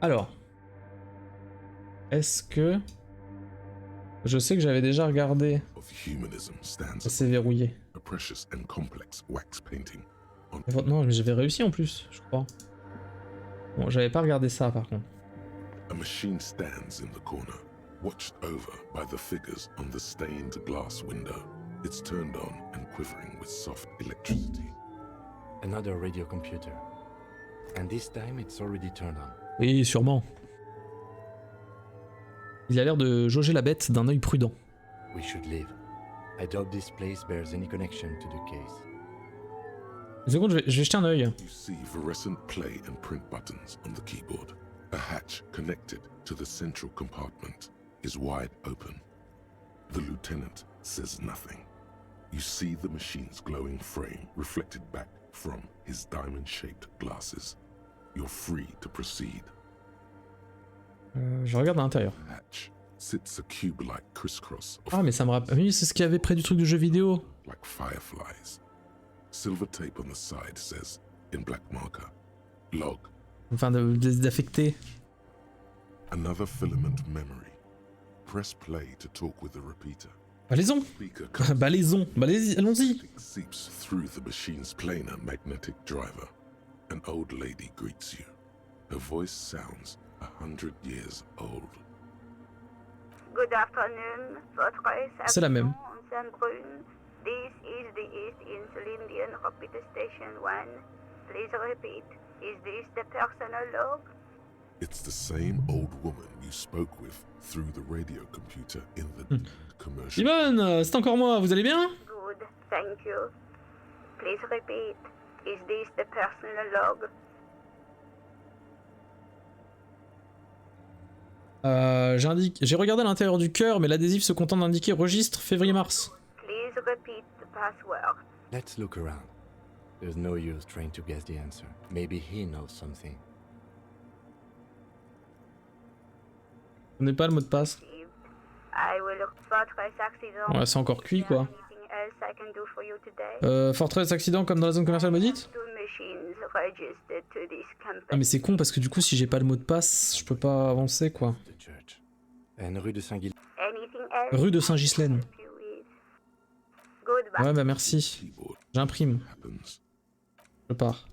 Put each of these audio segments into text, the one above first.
Alors. Est-ce que... Je sais que j'avais déjà regardé. C'est verrouillé. Non, mais j'avais réussi en plus, je crois. Bon, j'avais pas regardé ça par contre. A machine stands in the corner, watched over by the figures on the stained glass window. It's turned on and quivering with soft electricity. Another radio computer. And this time it's already turned on. Oui, sûrement. Il a l'air de jauger la bête d'un œil prudent. We should leave. I doubt this place bears any connection to the case. Une seconde, je vais jeter un œil. You see fluorescent play and print buttons on the keyboard. A hatch connected to the central compartment is wide open. The lieutenant says nothing. You see the machine's glowing frame reflected back from his diamond-shaped glasses. You're free to proceed. Je regarde à l'intérieur. Hatch sits a cube-like crisscross of Ah, mais ça me rappelle. Oui, c'est ce qu'il y avait près du truc du jeu vidéo. like fireflies. Silver tape on the side says, in black marker, log. Enfin, d'affecter. Another filament memory. Press play to talk with the repeater. Allez-y. Speaker comes Balaisons. Allez-y, allons-y. seeps through the machine's planar magnetic driver. An old lady greets you. Her voice sounds 100 years old. Good afternoon, votre C'est la même. Brune. This is the East Insulindian Repeater Station 1. Please repeat. Is this the personal log? It's the same old woman you spoke with through the radio computer in the commercial. Simone, c'est encore moi, vous allez bien? Good, thank you. Please repeat. Is this the personal log? J'ai regardé à l'intérieur du cœur, mais l'adhésif se contente d'indiquer registre février-mars. Please repeat the password. Let's look around. There's no use trying to guess the answer. Maybe he knows something. On n'est pas le mot de passe. I will look Fortress accident. Ouais, c'est encore cuit quoi. Anything else I can do for you today? Fortress accident comme dans la zone commerciale maudite? Two machines registered to this company. Ah mais c'est con parce que du coup si j'ai pas le mot de passe, je peux pas avancer quoi. The church. And rue de Saint-Ghislain. Anything else? Rue de Saint-Ghislaine. Goodbye. Ouais bah merci. J'imprime. Je pars.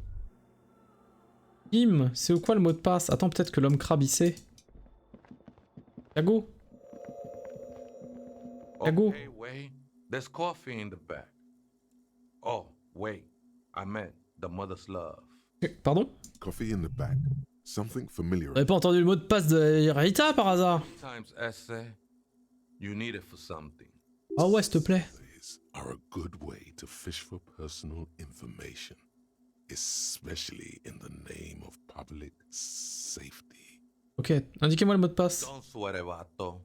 C'est quoi le mot de passe? Attends, peut-être que l'homme crabe il sait. Yago. Yago. Okay, wait. There's coffee in the back. Oh, wait. I meant the mother's love. Pardon? Coffee in the back. Something familiar. Vous avez pas entendu le mot de passe de Rita par hasard? Sometimes essay, you need it for something. Ah ouais, s'il te plaît. Are a good way to fish for personal information, especially in the name of public safety. Ok, indiquez-moi le mot de passe. Don't sweat it, Vato.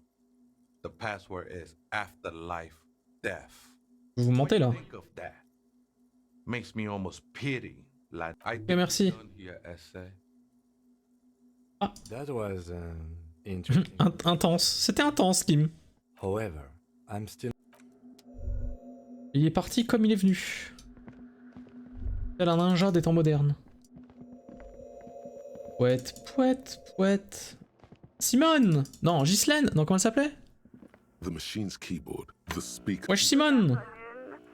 The password is afterlife death. Vous mentez là. Think of that. Makes me almost pity. Like I Ok, merci. done here, essay. That was interesting. Intense. C'était intense, Kim. However, I'm still. Il est parti comme il est venu. Tel un ninja des temps modernes. Pouette, pouette, pouette. Simone! Non, Ghislaine! Non, comment elle s'appelait? The machine's keyboard, the speaker. Wesh Simone!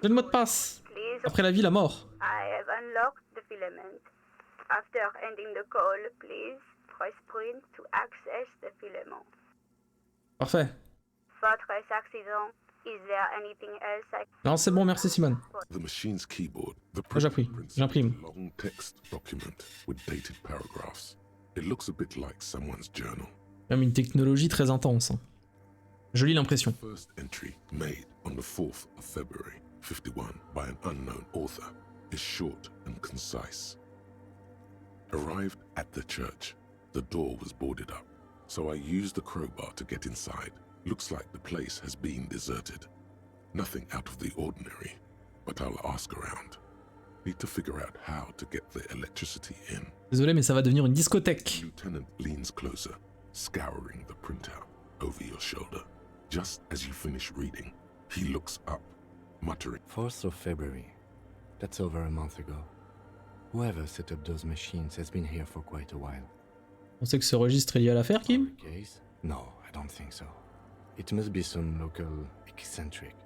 J'ai le mot de passe. Après la vie, la mort. I have unlocked the filament. After ending the call, please press print to access the filament. Parfait. Fortress accident. Is there anything else I Non, c'est bon, merci Simone. The machine's keyboard, the J'imprime. long text document with dated paragraphs. It looks a bit like someone's journal. Même une technologie très intense. Je lis l'impression. First entry made on the 4th of February, 51, by an unknown author, is short and concise. Arrived at the church, the door was boarded up, so I used the crowbar to get inside. Looks like the place has been deserted. Nothing out of the ordinary, but I'll ask around. Need to figure out how to get the electricity in. Désolé, mais ça va devenir une discothèque. Lieutenant leans closer, scouring the printout over your shoulder. Just as you finish reading, he looks up, muttering. 4th of February. That's over a month ago. Whoever set up those machines has been here for quite a while. On sait que ce registre est lié à l'affaire, Kim? Case? No, I don't think so. It must be some local eccentric.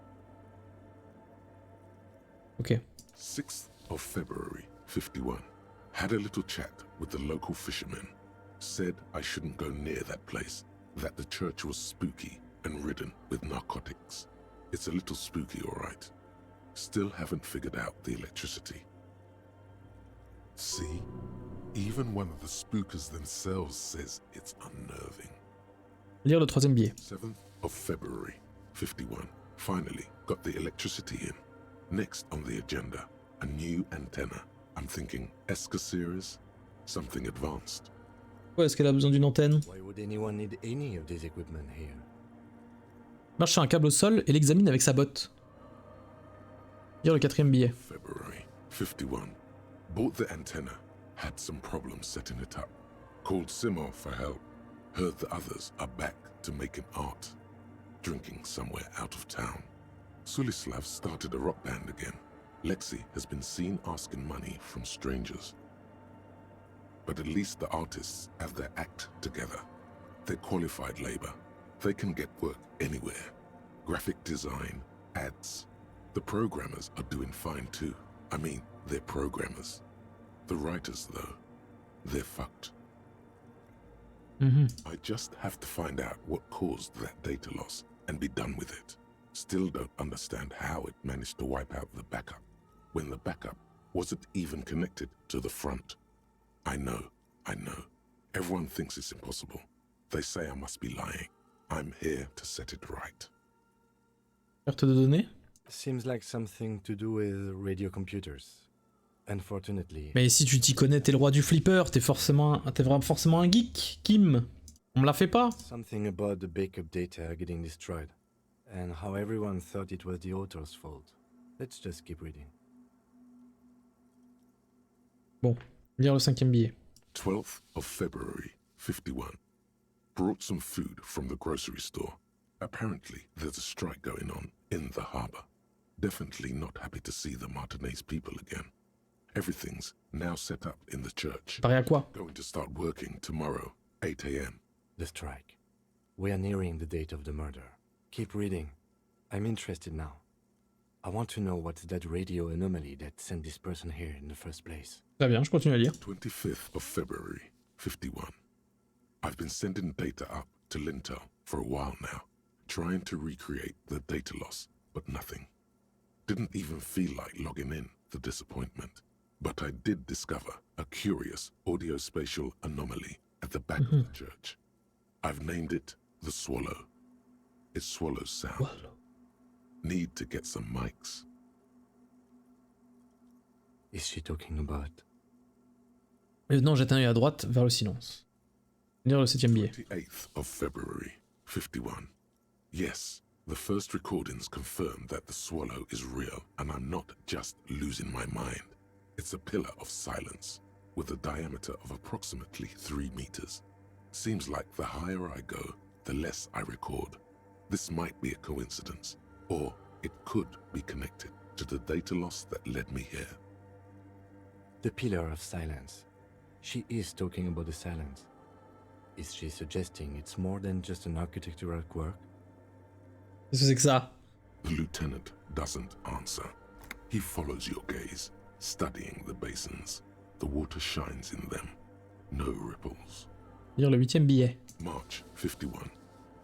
Ok. 6th of February, 51. Had a little chat with the local fishermen. Said I shouldn't go near that place, that the church was spooky and ridden with narcotics. It's a little spooky, all right. Still haven't figured out the electricity. See? Even one of the spookers themselves says it's unnerving. Lire le troisième billet. 7th of February, 51. Finally got the electricity in. Next on the agenda, a new antenna. I'm thinking Esca series, something advanced. Ouais, est-ce qu'elle a besoin d'une antenne? Why would anyone need any of this equipment here? Marche sur un câble au sol et l'examine avec sa botte. Lire le quatrième billet. February, 51. Bought the antenna. Had some problems setting it up. Called Simo for help. Heard the others are back to making art. Drinking somewhere out of town. Sulislav started a rock band again. Lexi has been seen asking money from strangers. But at least the artists have their act together. They're qualified labor. They can get work anywhere. Graphic design, ads. The programmers are doing fine too. I mean, they're programmers. The writers, though, they're fucked. I just have to find out what caused that data loss and be done with it. Still don't understand how it managed to wipe out the backup, when the backup wasn't even connected to the front. I know. Everyone thinks it's impossible. They say I must be lying. I'm here to set it right. Perte de données? Seems like something to do with radio computers. Unfortunately. Mais si tu t'y connais, t'es le roi du flipper, t'es vraiment forcément un geek, Kim. On me la fait pas. Something about the backup data getting destroyed, and how everyone thought it was the author's fault. Let's just keep reading. Bon, lire le cinquième billet. 12th of February, 51. Brought some food from the grocery store. Apparently, there's a strike going on in the harbor. Definitely not happy to see the Martinez people again. Everything's now set up in the church. Pareil à quoi? Going to start working tomorrow, 8 a.m. The strike. We are nearing the date of the murder. Keep reading. I'm interested now. I want to know what's that radio anomaly that sent this person here in the first place. Très bien, je continue à lire. 25th of February, 51. I've been sending data up to Lintel for a while now, trying to recreate the data loss, but nothing. Didn't even feel like logging in, the disappointment. But I did discover a curious audio-spatial anomaly at the back of the church. I've named it the Swallow. It swallows sound. Need to get some mics. Is she talking about? Lieutenant jette un œil à droite vers le silence. Lire le septième billet. 28th of February, 51. Yes, the first recordings confirm that the swallow is real, and I'm not just losing my mind. It's a pillar of silence, with a diameter of approximately 3 meters. Seems like the higher I go, the less I record. This might be a coincidence, or it could be connected to the data loss that led me here. The pillar of silence. She is talking about the silence. Is she suggesting it's more than just an architectural quirk? Qu'est-ce que c'est que ça? The lieutenant doesn't answer. He follows your gaze, studying the basins. The water shines in them. No ripples. Lire le huitième billet. March 51.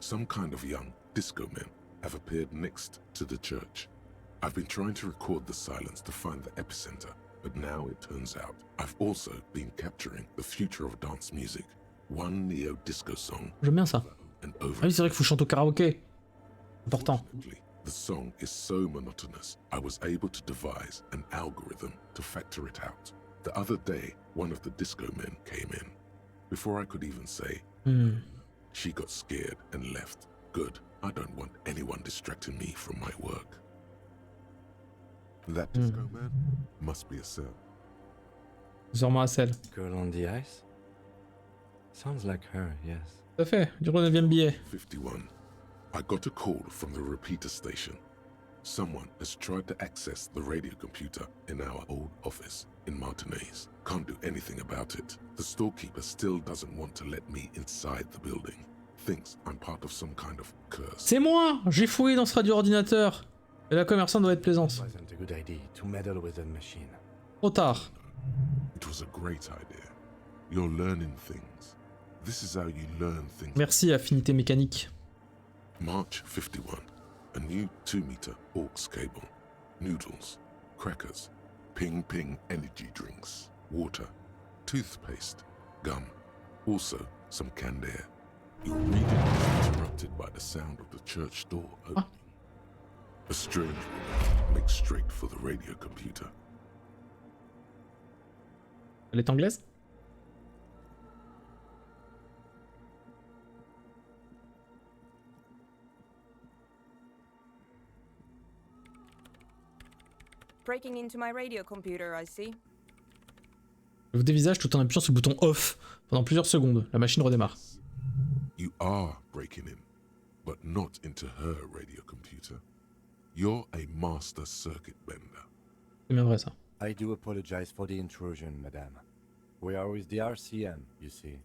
Some kind of young disco men have appeared next to the church. I've been trying to record the silence to find the epicenter, but now it turns out I've also been capturing the future of dance music. One neo-disco song J'aime bien ça. and Ah over. oui, c'est vrai qu'il faut chanter au karaoké. Important. Fortunately, the song is so monotonous, I was able to devise an algorithm to factor it out. The other day, one of the disco men came in. Before I could even say, she got scared and left. Good. I don't want anyone distracting me from my work. That disco man must be a cell. Sûrement à celle. Girl on the ice? Sounds like her, yes. Tout à fait. Lire le neuvième billet. 51. I got a call from the repeater station. Someone has tried to access the radio computer in our old office in Martinez. Can't do anything about it. The storekeeper still doesn't want to let me inside the building. Thinks I'm part of some kind of curse. C'est moi! J'ai fouillé dans ce radio-ordinateur. Et la commerçante doit être plaisante. Wasn't a good idea to meddle with that machine. Trop tard. It was a great idea. You're learning things. This is how you learn things. Merci, affinité mécanique. March 51. A new 2-meter aux cable. Noodles. Crackers. Ping energy drinks. Water. Toothpaste. Gum. Also, some canned air. Your reading is interrupted by the sound of the church door opening. A strange woman makes straight for the radio computer. Elle est anglaise? Breaking into my radio computer, I see. Je vous dévisage tout en appuyant sur le bouton off pendant plusieurs secondes. La machine redémarre. You are breaking in, but not into her radio computer. You're a master circuit bender. C'est bien vrai ça. I do apologize for the intrusion, madame. We are with the RCM, you see.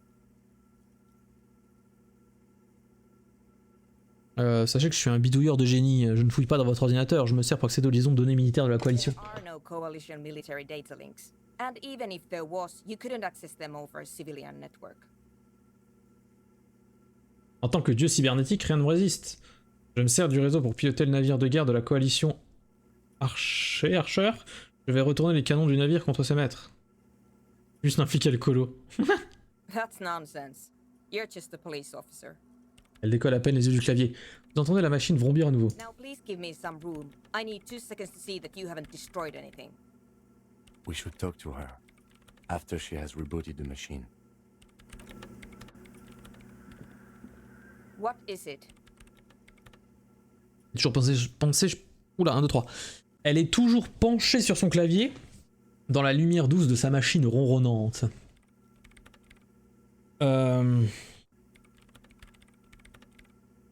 Sachez que je suis un bidouilleur de génie. Je ne fouille pas dans votre ordinateur. Je me sers pour accéder aux liaisons de données militaires de la coalition. There are no coalition military data links. And even if there was, you couldn't access them over a civilian network. En tant que dieu cybernétique, rien ne me résiste. Je me sers du réseau pour piloter le navire de guerre de la coalition Archer. Je vais retourner les canons du navire contre ses maîtres. Juste un flic alcoolo. That's nonsense. You're just a police officer. Elle décolle à peine les yeux du clavier. Vous entendez la machine vrombir à nouveau. Now please give me some room. I need 2 seconds to see that you haven't destroyed anything. We should talk to her after she has rebooted the machine. What is it? J'ai toujours pensé... Oula, 1, 2, 3. Elle est toujours penchée sur son clavier, dans la lumière douce de sa machine ronronnante.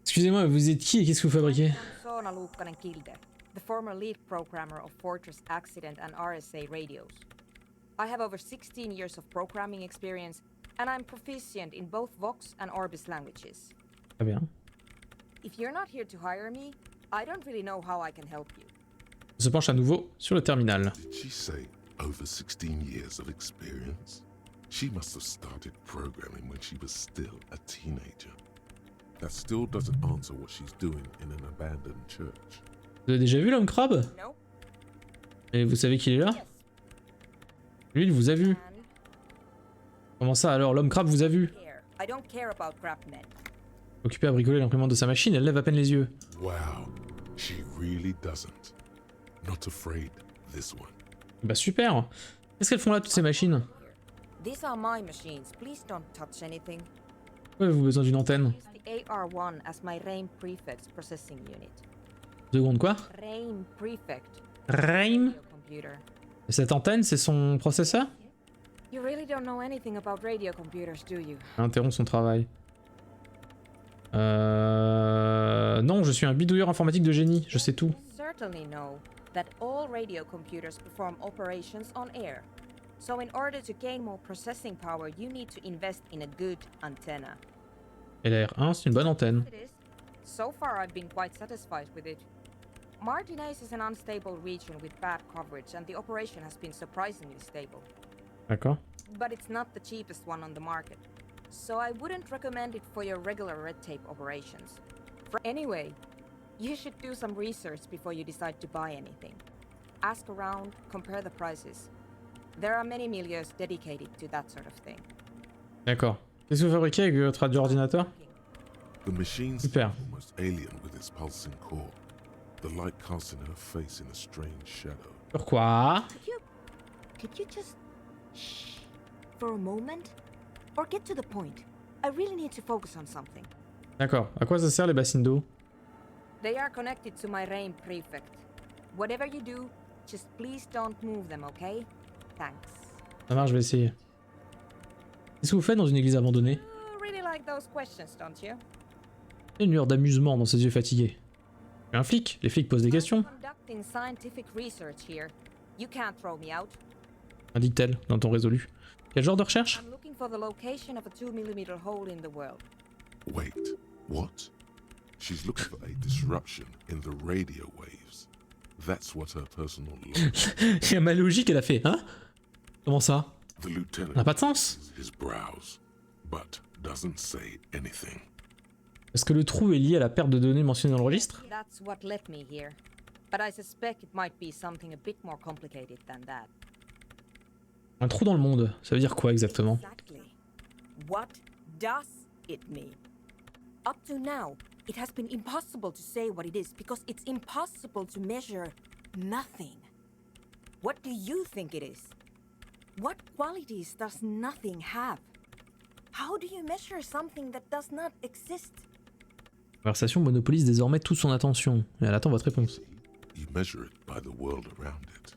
Excusez-moi, vous êtes qui et qu'est-ce que vous fabriquez? Sona Luukkanen-Kilde, the former lead programmer of Fortress Accident and RSA radios. I have over 16 years of programming experience, and I'm proficient in both Vox and Orbis languages. Très bien. If you're not here to hire me, I don't really know how I can help you. On se penche à nouveau sur le terminal. Did she say over 16 years of experience? She must have started programming when she was still a teenager. That still doesn't answer what she's doing in an abandoned church. Vous avez déjà vu l'homme crabe? No? Et vous savez qu'il est là? Yes. Lui, il vous a vu. And Comment ça alors? L'homme crabe vous a vu? care. I don't care about crap men. Occupée à bricoler l'imprimante de sa machine, elle lève à peine les yeux. Wow, she really doesn't. Not afraid, this one. Bah super! Qu'est-ce qu'elles font là, toutes ces machines? These are my machines. Please don't touch anything. Pourquoi avez-vous besoin d'une antenne? Use the AR1 as my RAIM prefect processing unit. Seconde quoi? RAIM prefect. RAIM? Radio computer. Et cette antenne, c'est son processeur? You really don't know anything about radio computers, do you? Elle interrompt son travail. Non, je suis un bidouilleur informatique de génie, je sais tout. You certainly know that all radio computers perform operations on air. So in order to gain more processing power, you need to invest in a good antenna. Et la R1, c'est une bonne antenne. It is. So far, I've been quite satisfied with it. Martinez is an unstable region with bad coverage, and the operation has been surprisingly stable. D'accord. But it's not the cheapest one on the market. So I wouldn't recommend it for your regular red tape operations. Anyway, you should do some research before you decide to buy anything. Ask around, compare the prices. There are many milieux dedicated to that sort of thing. D'accord. Qu'est-ce que vous fabriquez avec votre radio-ordinateur? The machine's Super. almost alien with its pulsing core. The light casting her face in a strange shadow. Pourquoi? Could you just shh for a moment? Or get to the point. I really need to focus on something. D'accord. À quoi ça sert les bassines d'eau? They are connected to my RAIM prefect. Whatever you do, just please don't move them, okay? Thanks. Ça marche, je vais essayer. Qu'est-ce que vous faites dans une église abandonnée? You really like those questions, don't you? Il y a une lueur d'amusement dans ses yeux fatigués. Je suis un flic, les flics posent des questions. I'm conducting scientific research here. You can't throw me out. Indique-t-elle dans ton résolu. Quel genre de recherche? I'm looking for the location of a 2 mm hole in the world. Wait, what? She's looking for a disruption in the radio waves. That's what her personal law. Il y a ma logique, elle a fait, hein? Comment ça? The lieutenant Ça n'a pas de sens. raises his brows, but doesn't say anything. Est-ce que le trou est lié à la perte de données mentionnée dans le registre? That's what led me here. But I suspect it might be something a bit more complicated than that. Un trou dans le monde, ça veut dire quoi exactement? Exactly. What does it mean? Up to now, it has been impossible to say what it is because it's impossible to measure nothing. What do you think it is? What qualities does nothing have? How do you measure something that does not exist? La conversation monopolise désormais toute son attention, et elle attend votre réponse. You measure it by the world around it.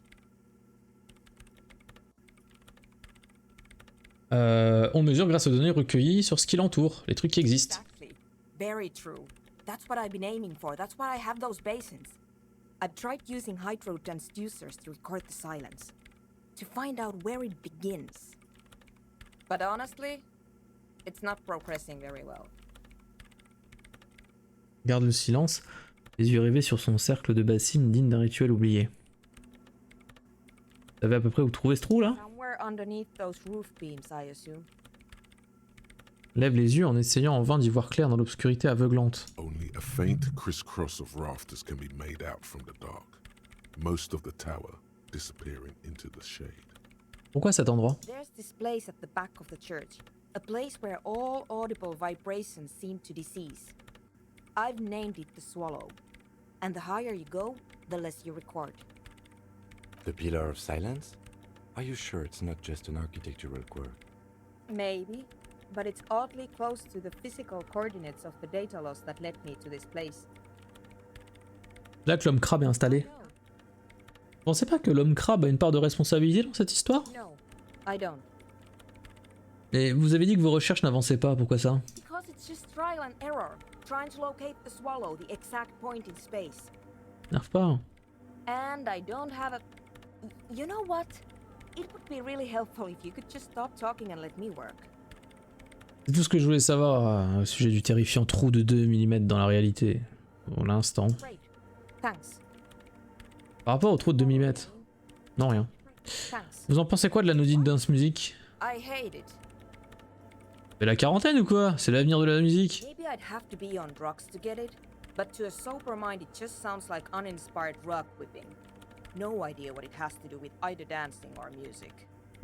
On mesure grâce aux données recueillies sur ce qui l'entoure, les trucs qui existent. Exactly. Very true. That's what I've been aiming for. That's why I have those basins. I've tried using hydro transducers to record the silence, to find out where it begins. But honestly, it's not progressing very well. Garde le silence, les yeux rivés sur son cercle de bassines digne d'un rituel oublié. Vous savez à peu près où trouver ce trou là? Somewhere underneath those roof beams, I assume. Lève les yeux en essayant en vain d'y voir clair dans l'obscurité aveuglante. Only a faint crisscross of rafters can be made out from the dark. Most of the tower disappearing into the shade. Pourquoi cet endroit? There's this place at the back of the church, a place where all audible vibrations seem to decease. I've named it the Swallow, and the higher you go, the less you record. The Pillar of Silence? Are you sure it's not just an architectural quirk? Maybe, but it's oddly close to the physical coordinates of the data loss that led me to this place. Là que l'homme crabe est installé. Vous pensez pas que l'homme crabe a une part de responsabilité dans cette histoire? No, I don't. Et vous avez dit que vos recherches n'avançaient pas, pourquoi ça? Because it's just trial and error, trying to locate the Swallow, the exact point in space. Nerve pas. And I don't have a... You know what? It would be really helpful if you could just stop talking and let me work. C'est tout ce que je voulais savoir au sujet du terrifiant trou de 2 mm dans la réalité, pour l'instant. Great. Thanks. Par rapport au trou de 2 mm, non rien. Thanks. Vous en pensez quoi de la Nodine Dance Music? I hate it. C'est la quarantaine ou quoi? C'est l'avenir de la musique. Maybe I'd have to be on drugs to get it, but to a sober mind it just sounds like uninspired rug whipping. No idea what it has to do with either dancing or music.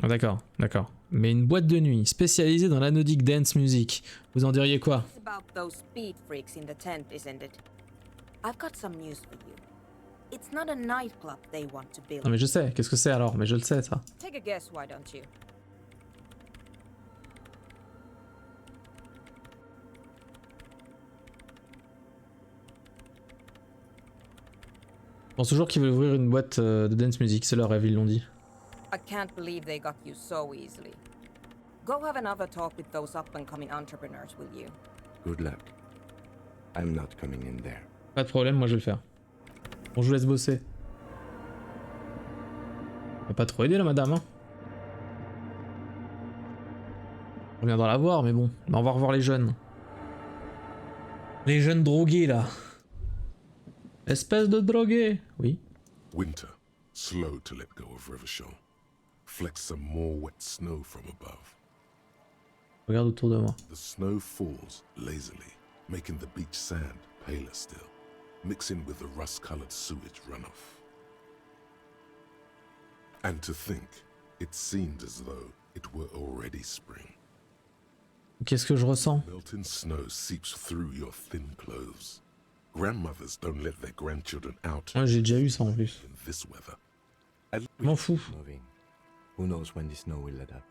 Ah, d'accord, d'accord. Mais une boîte de nuit spécialisée dans l'anodic dance music, vous en diriez quoi? It's about those speed freaks in the tent, isn't it? I've got some news for you. It's not a nightclub they want to build. Non mais je sais, qu'est-ce que c'est alors? Mais je le sais ça. Take a guess, why don't you? Je pense toujours qu'ils veulent ouvrir une boîte de dance music, c'est leur rêve, ils l'ont dit. I can't believe they got you so easily. Go have another talk with those up-and-coming entrepreneurs, will you? Good luck. I'm not coming in there. Pas de problème, moi je vais le faire. Bon, je vous laisse bosser. On va pas trop aider la madame, hein. On reviendra la voir, mais bon. On va revoir les jeunes. Les jeunes drogués là. Espèce de drogué. Oui. Winter, slow to let go of Rivershaw. Flecks some more wet snow from above. Regarde autour de moi. The snow falls lazily, making the beach sand paler still, mixing with the rust-colored sewage runoff. And to think, it seemed as though it were already spring. Qu'est-ce que je ressens? Melting snow seeps through your thin clothes. Grandmothers don't let their grandchildren out Moi j'ai déjà eu ça en plus. in this weather. Je m'en fous. Moving. Who knows when the snow will let up?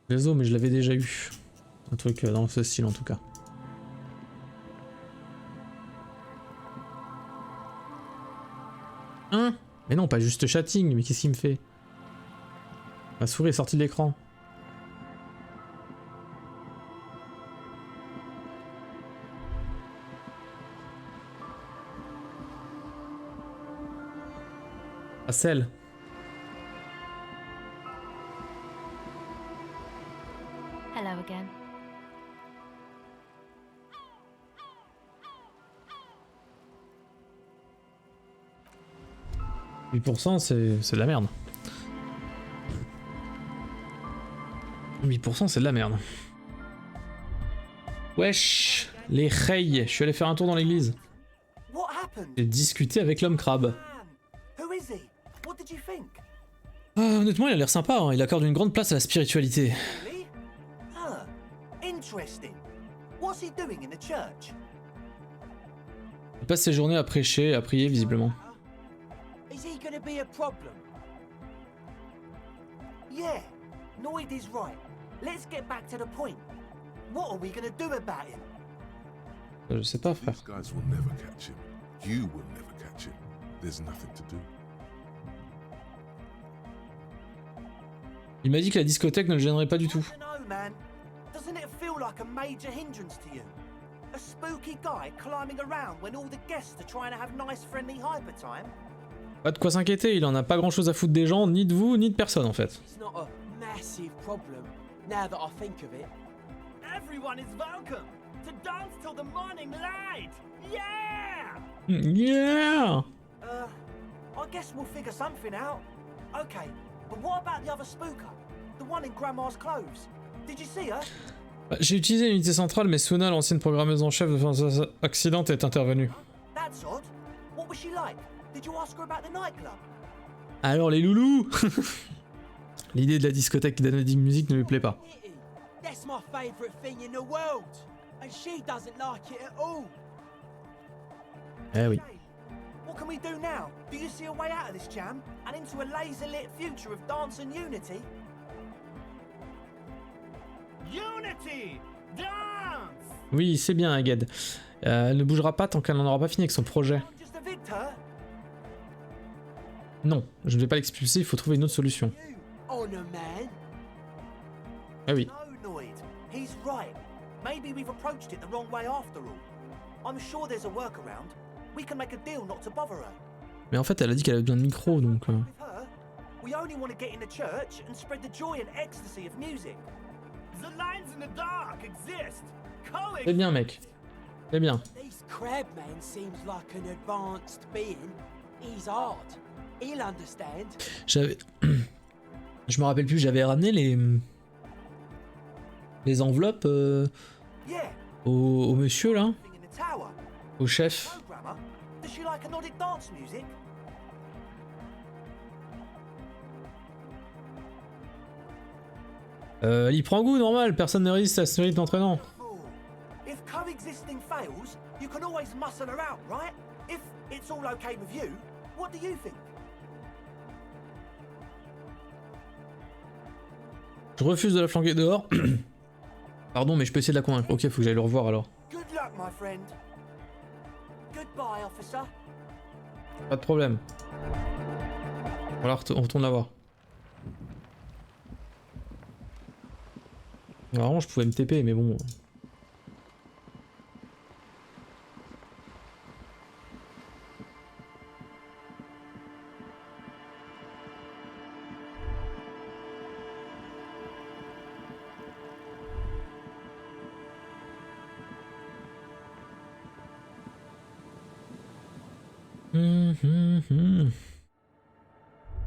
Désolé, mais je l'avais déjà eu. Un truc dans ce style en tout cas. Hein? Mais non, pas juste chatting, mais qu'est-ce qu'il me fait? Ma souris est sortie de l'écran. À celle. Hello again. « 8% c'est de la merde. 8% c'est de la merde. Wesh, les reilles. Je suis allé faire un tour dans l'église. J'ai discuté avec l'homme crabe. Honnêtement, il a l'air sympa, hein. Il accorde une grande place à la spiritualité. Il passe ses journées à prêcher, à prier visiblement. Je sais pas, frère. These guys will never catch him. You will never catch him. There's nothing to do. Il m'a dit que la discothèque ne le gênerait pas du tout. Pas de quoi s'inquiéter, il en a pas grand chose à foutre des gens, ni de vous, ni de personne en fait. Yeah! I guess we'll figure something out. Okay, but what about the other spooker? The one in Grandma's clothes? Did you see her? J'ai utilisé l'unité centrale, mais Suna, l'ancienne programmeuse en chef de Force Accident, est intervenue. That's odd. What was she like? Did you ask her about the nightclub? Alors les loulous. L'idée de la discothèque qui donne de musique ne lui plaît pas. That's my favorite thing in the world. And she doesn't like it at all. Eh oui. What can we do now? Do you see a way out of this jam and into a laser-lit future of dance and unity? Unity! Dance! Oui, c'est bien, Aged. Elle ne bougera pas tant qu'elle n'en aura pas fini avec son projet. Just evict her? Non, je ne vais pas l'expulser, il faut trouver une autre solution. Honor man. Ah oui. No, Noid. He's right. Maybe we've approached it the wrong way after all. I'm sure there's a workaround. We can make a deal not to bother her. Mais en fait, elle a dit qu'elle avait besoin de micro, donc... With her, we only want to get in the church and spread the joy and ecstasy of music. The lines in the dark exist. C'est bien, mec. C'est bien. This crabman seems like an advanced being. He's hard. He'll understand. J'avais... Je me rappelle plus, j'avais ramené les enveloppes Yeah. au monsieur, là. In the tower. Au chef. Programmer. Does she like Nordic dance music? Elle y prend goût, normal. Personne ne résiste à ce rythme entraînant. If coexisting fails, you can always muscle her out, right? If it's all okay with you, what do you think? Je refuse de la flanquer dehors. Pardon, mais je peux essayer de la convaincre. Ok, faut que j'aille le revoir alors. Good luck, my friend. Goodbye, officer. Pas de problème. Voilà, on retourne la voir. Normalement, je pouvais me TP, mais bon.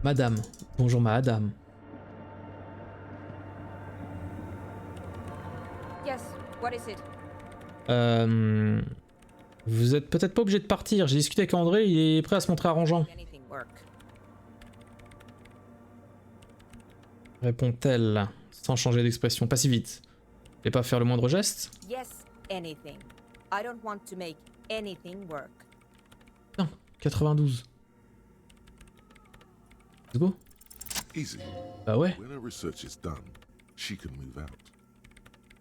Madame. Bonjour, madame. Yes, what is it? Vous êtes peut-être pas obligé de partir. J'ai discuté avec André, il est prêt à se montrer arrangeant. Anything work? Répond-elle, sans changer d'expression. Pas si vite. Vous voulez pas faire le moindre geste? Yes, anything. I don't want to make anything work. Non, 92. Let's go. Easy. Bah ouais. When her research is done, she can move out.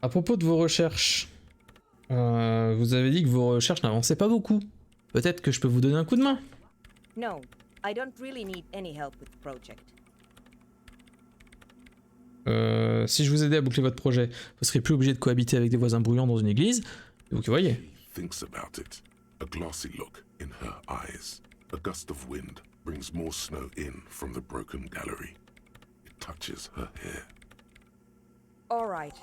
À propos de vos recherches, vous avez dit que vos recherches n'avançaient pas beaucoup. Peut-être que je peux vous donner un coup de main. No, I don't really need any help with the project. Si je vous aidais à boucler votre projet, vous serez plus obligé de cohabiter avec des voisins bruyants dans une église. Et vous qui voyez. She thinks about it. A glassy look in her eyes. A gust of wind brings more snow in from the broken gallery. It touches her hair. Alright.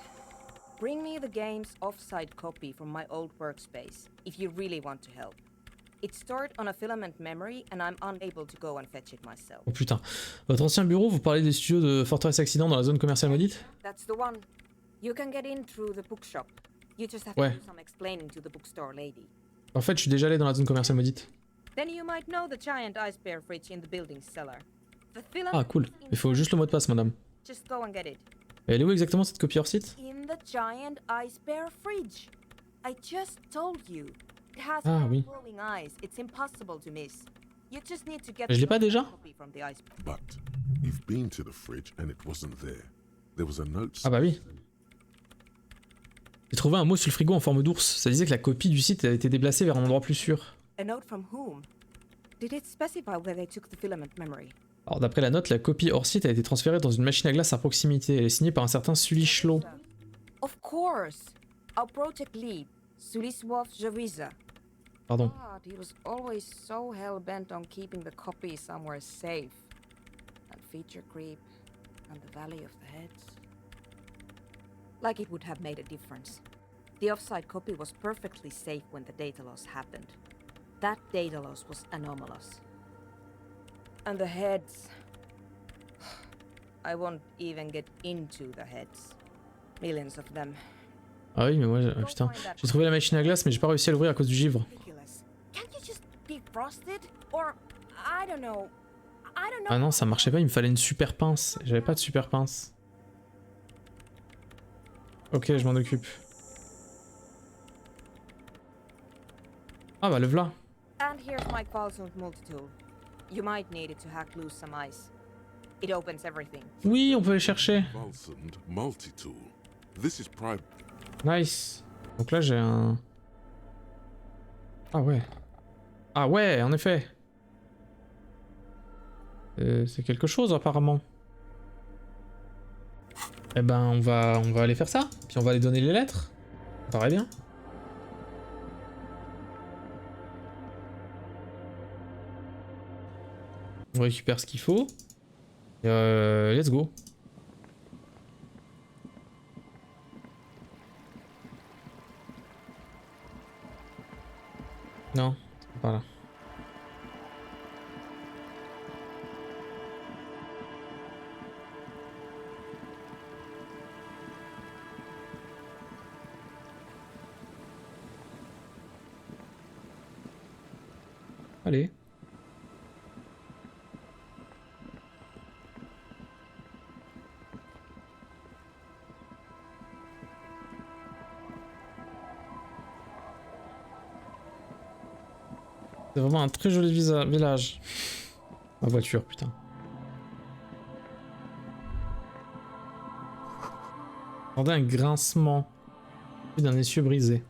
Bring me the game's off-site copy from my old workspace, if you really want to help. It's stored on a filament memory and I'm unable to go and fetch it myself. Oh putain. Votre ancien bureau, vous parlez des studios de Forteresse Accident dans la zone commerciale maudite? That's the one. You can get in through the bookshop. You just have Ouais. to do some explaining to the bookstore lady. En fait, je suis déjà allé dans la zone commerciale maudite. Then you might know the giant ice bear fridge in the building cellar. The filament Ah cool. Il faut juste le mot de passe, madame. Just go and get it. Et elle est où exactement cette copie hors site? In the giant ice bear fridge. I just told you. It has Ah, oui. glowing eyes. It's impossible to miss. You just need to get Je l'ai pas déjà? copy from the ice bear. But you've been to the fridge and it wasn't there. There was a note. Ah bah oui. J'ai trouvé un mot sur le frigo en forme d'ours. Ça disait que la copie du site a été déplacée vers un endroit plus sûr. A note from whom? Did it specify where they took the filament memory? Alors d'après la note, la copie hors site a été transférée dans une machine à glace à proximité. Elle est signée par un certain Sully Schlo. Of course. Our project lead, Sulisław Jawiza. Pardon. God, he was always so hell-bent on keeping the copy somewhere safe. And feature creep, and the Valley of the Heads. Like it would have made a difference. The offsite copy was perfectly safe when the data loss happened. That data loss was anomalous. And the heads... I won't even get into the heads. Millions of them. Ah oui, mais moi, putain. J'ai trouvé la machine à glace, mais j'ai pas réussi à l'ouvrir à cause du givre. Can't you just be frosted? Or, I don't know. Ah non, ça marchait pas, il me fallait une super pince. J'avais pas de super pince. Ok, je m'en occupe. Ah bah le v'là. And here's my Qualsund multi-tool. You might need it to hack loose some ice. It opens everything. Oui, on peut les chercher. Qualsund multi-tool. This is private. Nice. Donc là j'ai un... Ah ouais. Ah ouais, en effet. C'est quelque chose apparemment. Eh ben on va aller faire ça. Puis on va aller donner les lettres. Ça paraît bien. On récupère ce qu'il faut. Et let's go. Non, c'est pas là. Allez. C'est vraiment un très joli village. Ma voiture, putain. J'entendais un grincement d'un essieu brisé.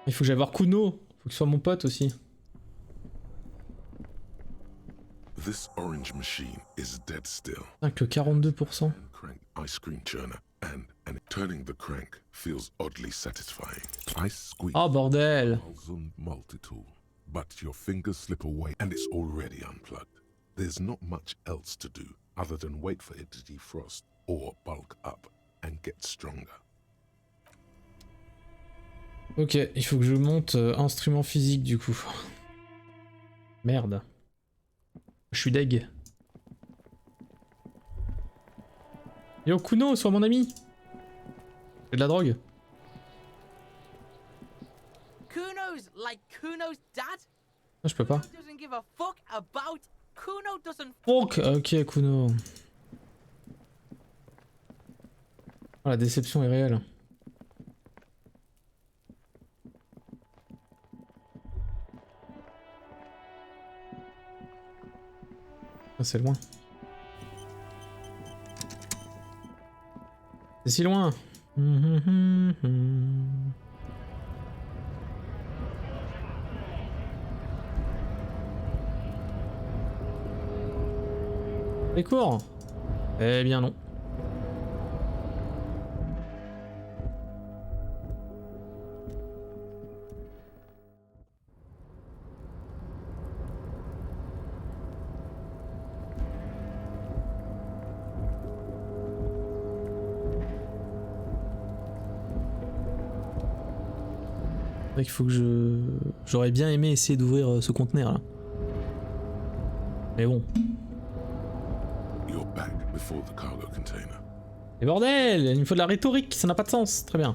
Il faut que j'aille voir Kuno. Faut que ce soit mon pote aussi. This orange machine is dead still. Ah, que 42%. Crank ice cream churner and turning the crank feels oddly satisfying. I squeeze. Oh bordel. Qualsund multi-tool, but your fingers slip away and it's already unplugged. There's not much else to do other than wait for it to defrost or bulk up and get stronger. Ok, il faut que je monte instrument physique du coup. Merde. Je suis deg. Yo Kuno, sois mon ami. J'ai de la drogue. Kuno's like Kuno's dad? Ah, je peux pas. Doesn't give a fuck about Kuno doesn't. Fuck. Ok Kuno. Oh, la déception est réelle. Ah, c'est loin. C'est si loin. C'est court. Eh bien non. Il faut que je... J'aurais bien aimé essayer d'ouvrir ce conteneur là. Mais bon. You're back before the cargo container. Et bordel, il me faut de la rhétorique, ça n'a pas de sens. Très bien.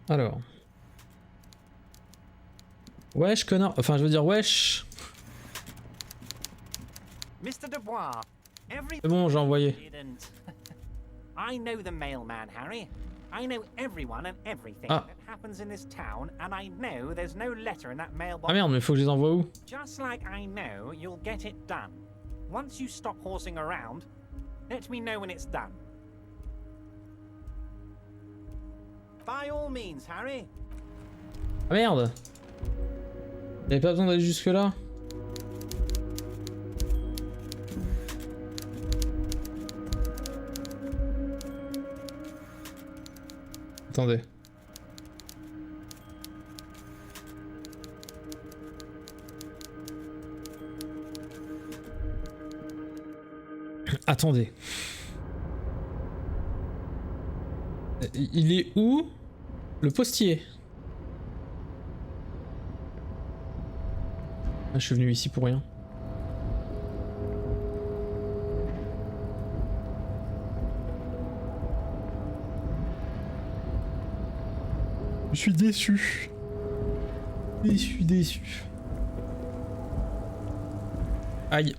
Alors. Wesh, connard. Enfin, je veux dire, wesh. Mr. Dubois, C'est bon, j'ai envoyé. I know the mailman, Harry. I know everyone and everything that happens in this town, and I know there's no letter in that mailbox. Ah merde, mais faut que je les envoie où? Just like I know you'll get it done. Once you stop horsing around, let me know when it's done. By all means, Harry. Ah merde! Y'avait pas besoin d'aller jusque là? Attendez. Attendez. Il est où le postier? Ah, je suis venu ici pour rien. Je suis déçu. Déçu. Aïe.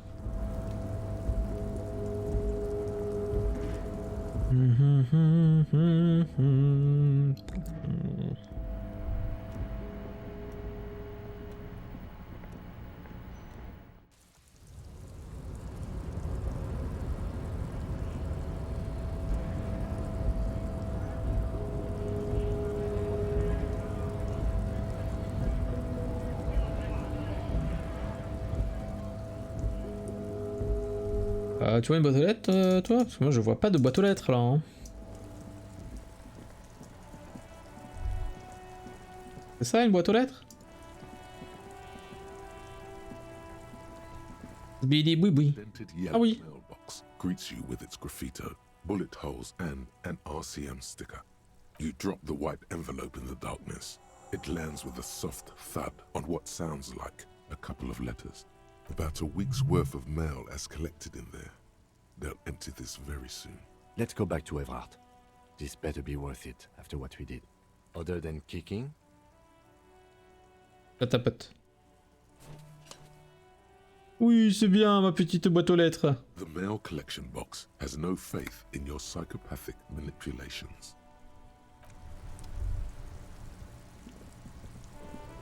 Tu vois une boîte aux lettres, toi? Parce que moi je vois pas de boîte aux lettres là. Hein. C'est ça une boîte aux lettres? Bidi boui boui. Ah oui. Mailbox greets you with its graffito, bullet holes, and an RCM sticker. You drop the white envelope in the darkness. It lands with a soft thud on what sounds like a couple of letters. About a week's worth of mail as collected in there. They'll empty this very soon. Let's go back to Everard. This better be worth it after what we did. Other than kicking? La tapote. Oui, c'est bien ma petite boîte aux lettres. The mail collection box has no faith in your psychopathic manipulations.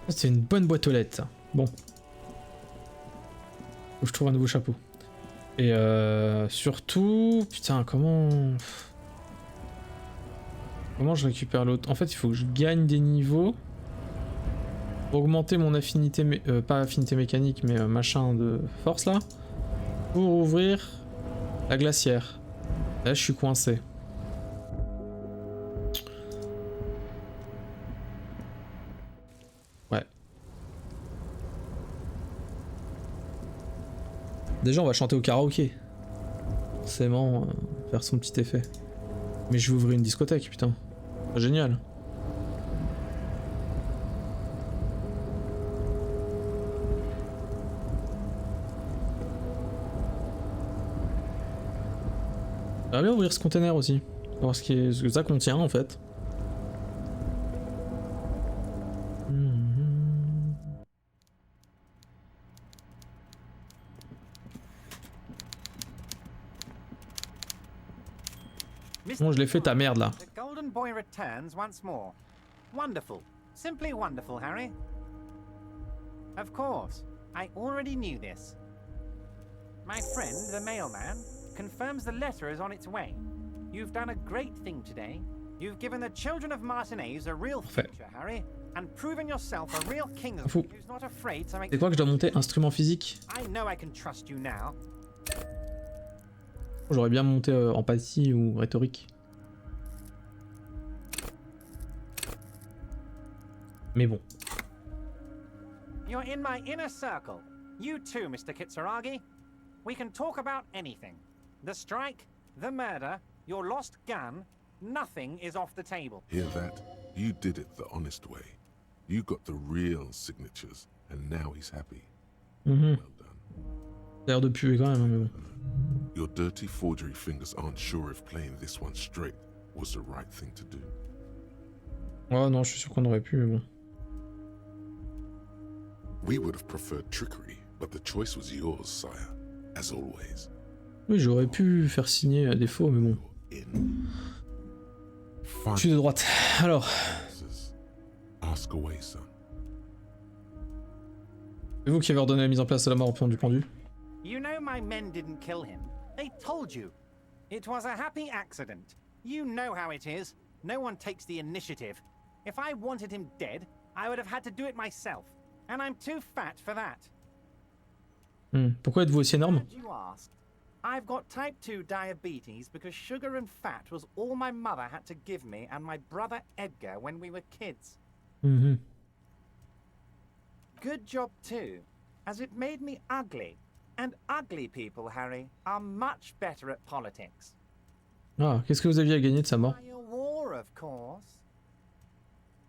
C'est une bonne boîte aux lettres ça. Bon. Faut que je trouve un nouveau chapeau. Et surtout... Putain, comment je récupère l'autre? En fait, il faut que je gagne des niveaux. Pour augmenter mon affinité... pas affinité mécanique, mais machin de force là. Pour ouvrir la glacière. Là, je suis coincé. Ouais. Déjà, on va chanter au karaoké. Forcément, faire son petit effet. Mais je vais ouvrir une discothèque, putain. Génial. J'aimerais bien ouvrir ce container aussi. Voir ce que ça contient en fait. Bon, je l'ai fait ta merde là. The golden boy returns once more. Wonderful. Simply wonderful, Harry. Of course, I already knew this. My friend, the mailman, confirms the letter is on its way. You've done a great thing today. You've given the children of Martinez a real future, Harry, and proven yourself a real king who's not afraid to make. C'est quoi que je dois monter? Instrument physique? I know I can trust you now. J'aurais bien monté empathie ou rhétorique. Mais bon. You're in my inner circle. You too, Mr. Kitsuragi. We can talk about anything. The strike, the murder, your lost gun, nothing is off the table. Hear that? You did it the honest way. You got the real signatures, and now he's happy. Well done. L'air de puer quand même, mais bon. Your dirty forgery fingers aren't sure if playing this one straight was the right thing to do. Ouais, non, je suis sûr qu'on aurait pu, mais bon. We would have preferred trickery, but the choice was yours, sire, as always. Oui, j'aurais pu faire signer à défaut, mais bon. Je suis de droite. Alors. Ask away, son. C'est vous qui avez ordonné la mise en place de la mort au pion du pendu. You know my men didn't kill him. They told you. It was a happy accident. You know how it is. No one takes the initiative. If I wanted him dead, I would have had to do it myself. And I'm too fat for that. Pourquoi êtes-vous aussi énorme? I've got type 2 diabetes because sugar and fat was all my mother had to give me and my brother Edgar when we were kids. Good job too, as it made me ugly. And ugly people, Harry, are much better at politics. Ah, qu'est-ce que vous aviez à gagner de sa mort? A war, of course.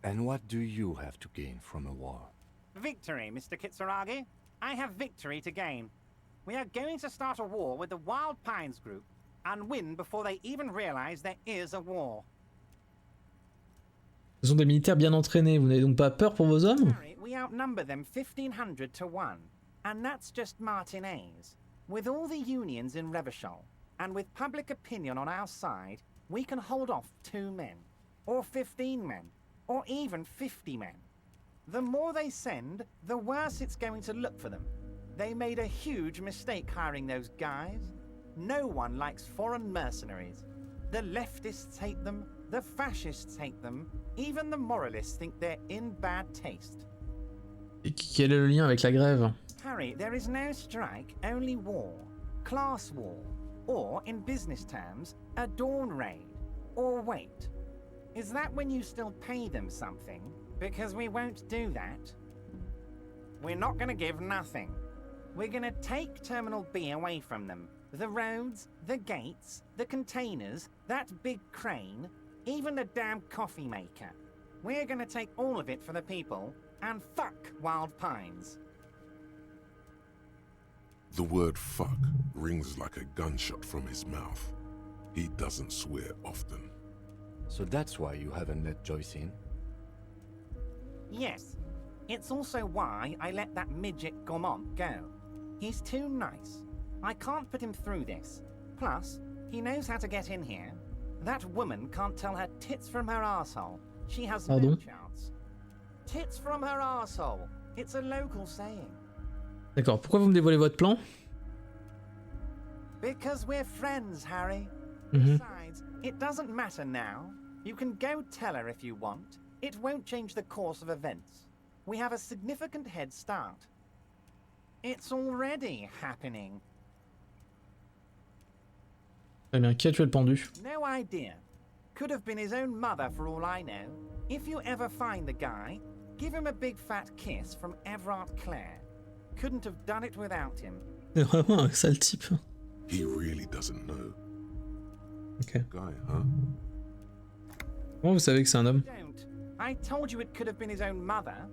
And what do you have to gain from a war? Victory, Mr. Kitsuragi. I have victory to gain. We are going to start a war with the Wild Pines group and win before they even realize there is a war. Ce sont des militaires bien entraînés, vous n'avez donc pas peur pour vos hommes? We outnumber them 1,500 to 1, and that's just Martinez. With all the unions in Revachol, and with public opinion on our side, we can hold off 2 men, or 15 men, or even 50 men. The more they send, the worse it's going to look for them. They made a huge mistake hiring those guys. No one likes foreign mercenaries. The leftists hate them, the fascists hate them, even the moralists think they're in bad taste. Et quel est le lien avec la grève? Harry, there is no strike, only war. Class war. Or, in business terms, a dawn raid. Or wait. Is that when you still pay them something? Because we won't do that. We're not gonna give nothing. We're gonna take Terminal B away from them. The roads, the gates, the containers, that big crane, even the damn coffee maker. We're gonna take all of it for the people, and fuck Wild Pines. The word fuck rings like a gunshot from his mouth. He doesn't swear often. So that's why you haven't let Joyce in? Yes. It's also why I let that midget Gaumont go. He's too nice. I can't put him through this. Plus, he knows how to get in here. That woman can't tell her tits from her arsehole. She has no chance. Tits from her arsehole. It's a local saying. D'accord, pourquoi vous me dévoilez votre plan? Because we're friends, Harry. Besides, it doesn't matter now. You can go tell her if you want. It won't change the course of events. We have a significant head start. It's already happening. Très bien, qui a tué le pendu? No idea. Could have been his own mother for all I know. If you ever find the guy, give him a big fat kiss from Everard Clare. Couldn't have done it without him. C'est vraiment un sale type. He really doesn't know. Ok. Guy, huh? Comment vous savez que c'est un homme? Don't. I told you it could have been his own mother.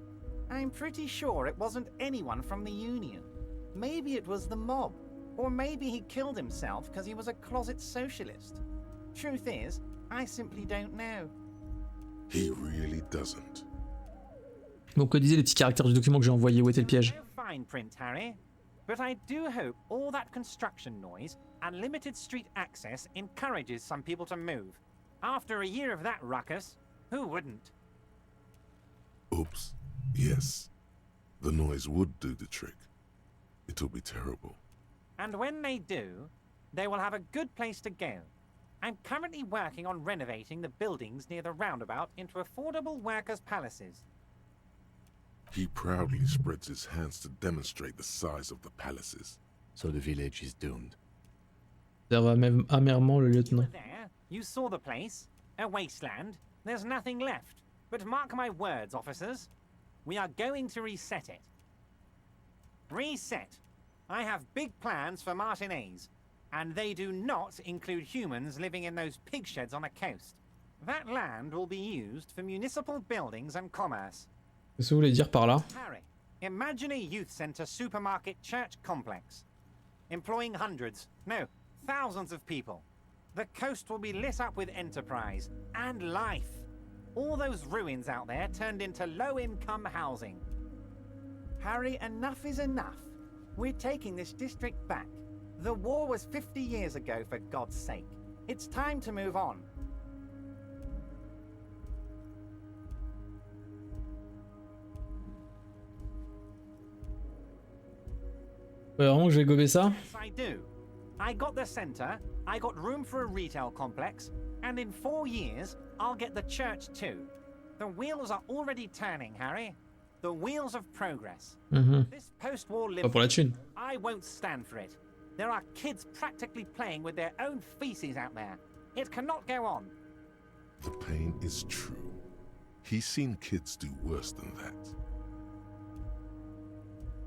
I'm pretty sure it wasn't anyone from the Union. Maybe it was the mob. Or maybe he killed himself because he was a closet socialist. Truth is, I simply don't know. He really doesn't. Donc, que disaient les petits caractères du document que j'ai envoyé? Où était le piège? No fine print, Harry. But I do hope all that construction noise and limited street access encourages some people to move. After a year of that ruckus, who wouldn't? Oops. Yes. The noise would do the trick. It'll be terrible. And when they do, they will have a good place to go. I'm currently working on renovating the buildings near the roundabout into affordable workers' palaces. He proudly spreads his hands to demonstrate the size of the palaces. So the village is doomed. Observe amèrement le lieutenant. There, you saw the place. A wasteland. There's nothing left. But mark my words, officers. We are going to reset it. Reset. I have big plans for Martinez. And they do not include humans living in those pig sheds on the coast. That land will be used for municipal buildings and commerce. Qu'est-ce que vous voulez dire par là? Harry, imagine a youth centre supermarket church complex. Employing hundreds, no, thousands of people. The coast will be lit up with enterprise and life. All those ruins out there turned into low-income housing. Harry, enough is enough. We're taking this district back. The war was 50 years ago, for God's sake. It's time to move on. Ouais, vraiment que je vais gober ça? Yes, I do. I got the centre, I got room for a retail complex, and in 4 years, I'll get the church too. The wheels are already turning, Harry. The wheels of progress. This post-war Pas living, pour la thune. I won't stand for it. There are kids practically playing with their own feces out there. It cannot go on. The pain is true. He's seen kids do worse than that.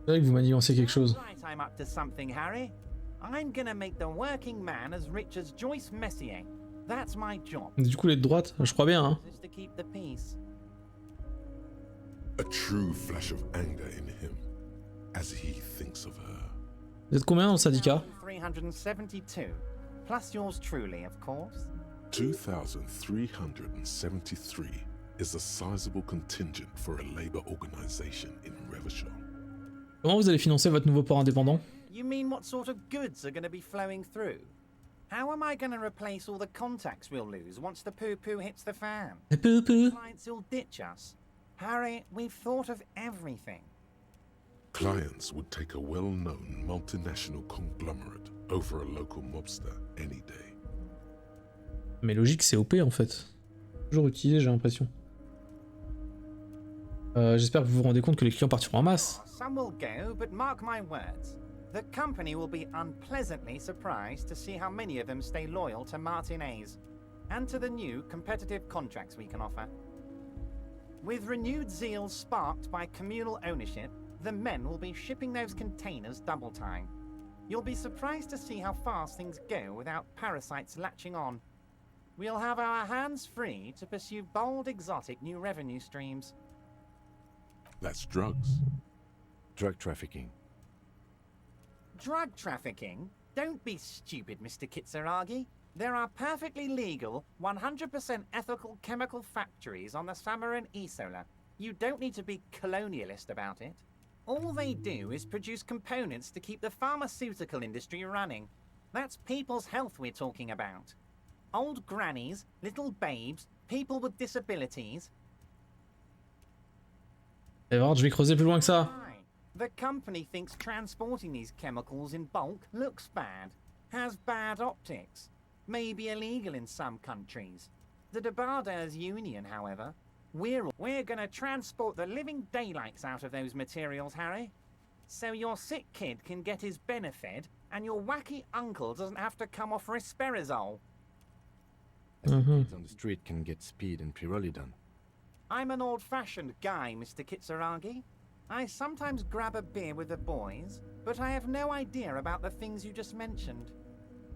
C'est vrai que vous manigancez quelque chose. Right, I'm up to something, Harry. I'm gonna make the working man as rich as Joyce Messier. That's my job. Du coup, les de droite, je crois bien, hein. Is to keep the peace. A true flash of anger in him as he thinks of her. Vous êtes combien dans le syndicat? 372. Plus yours truly, of course. 2,373 is a sizable contingent for a labor organization in Revachol. Comment vous allez financer votre nouveau port indépendant? You mean what sort of goods are going to be flowing through? How am I going to replace all the contacts we'll lose once the poo-poo hits the fan? The poo-poo? Clients will ditch us. Harry, we've thought of everything. Clients would take a well-known multinational conglomerate over a local mobster any day. Mais logique, c'est OP en fait. Toujours utilisé, j'ai l'impression. J'espère que vous vous rendez compte que les clients partiront en masse. Some will go, but mark my words. The company will be unpleasantly surprised to see how many of them stay loyal to Martinez and to the new competitive contracts we can offer. With renewed zeal sparked by communal ownership, the men will be shipping those containers double time. You'll be surprised to see how fast things go without parasites latching on. We'll have our hands free to pursue bold, exotic new revenue streams. That's drugs. Drug trafficking. Drug trafficking? Don't be stupid, Mr. Kitsuragi. There are perfectly legal, 100% ethical chemical factories on the Samaran Isola. You don't need to be colonialist about it. All they do is produce components to keep the pharmaceutical industry running. That's people's health we're talking about. Old grannies, little babes, people with disabilities. Et alors, je vais creuser plus loin que ça. The company thinks transporting these chemicals in bulk looks bad, has bad optics, may be illegal in some countries. The Debarders Union, however, we're gonna transport the living daylights out of those materials, Harry. So your sick kid can get his benefit and your wacky uncle doesn't have to come off risperazole. Kids on the street can get speed and pyrrolidone. I'm an old-fashioned guy, Mr. Kitsuragi. I sometimes grab a beer with the boys, but I have no idea about the things you just mentioned.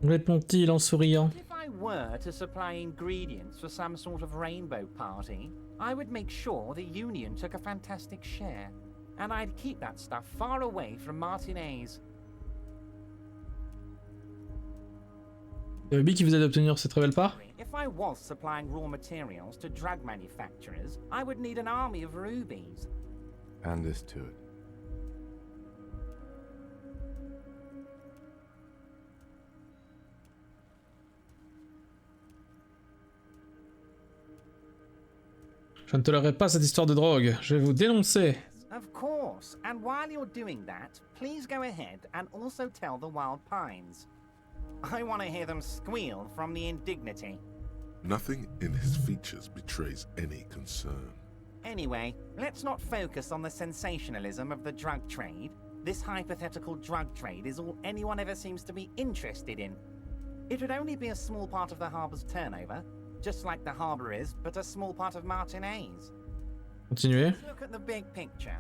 Répond-il en souriant. If I were to supply ingredients for some sort of rainbow party, I would make sure the Union took a fantastic share, and I'd keep that stuff far away from Martinez. Le Ruby qui vous aide à obtenir cette révèle part? If I was supplying raw materials to drug manufacturers, I would need an army of rubies. Understood. Je ne tolérerai pas cette histoire de drogue. Je vais vous dénoncer. Of course, and while you're doing that, please go ahead and also tell the wild pines. I want to hear them squeal from the indignity. Nothing in his features betrays any concern. Anyway, let's not focus on the sensationalism of the drug trade. This hypothetical drug trade is all anyone ever seems to be interested in. It would only be a small part of the harbour's turnover, just like the harbour is, but a small part of Martinez. Continuez. Let's look at the big picture.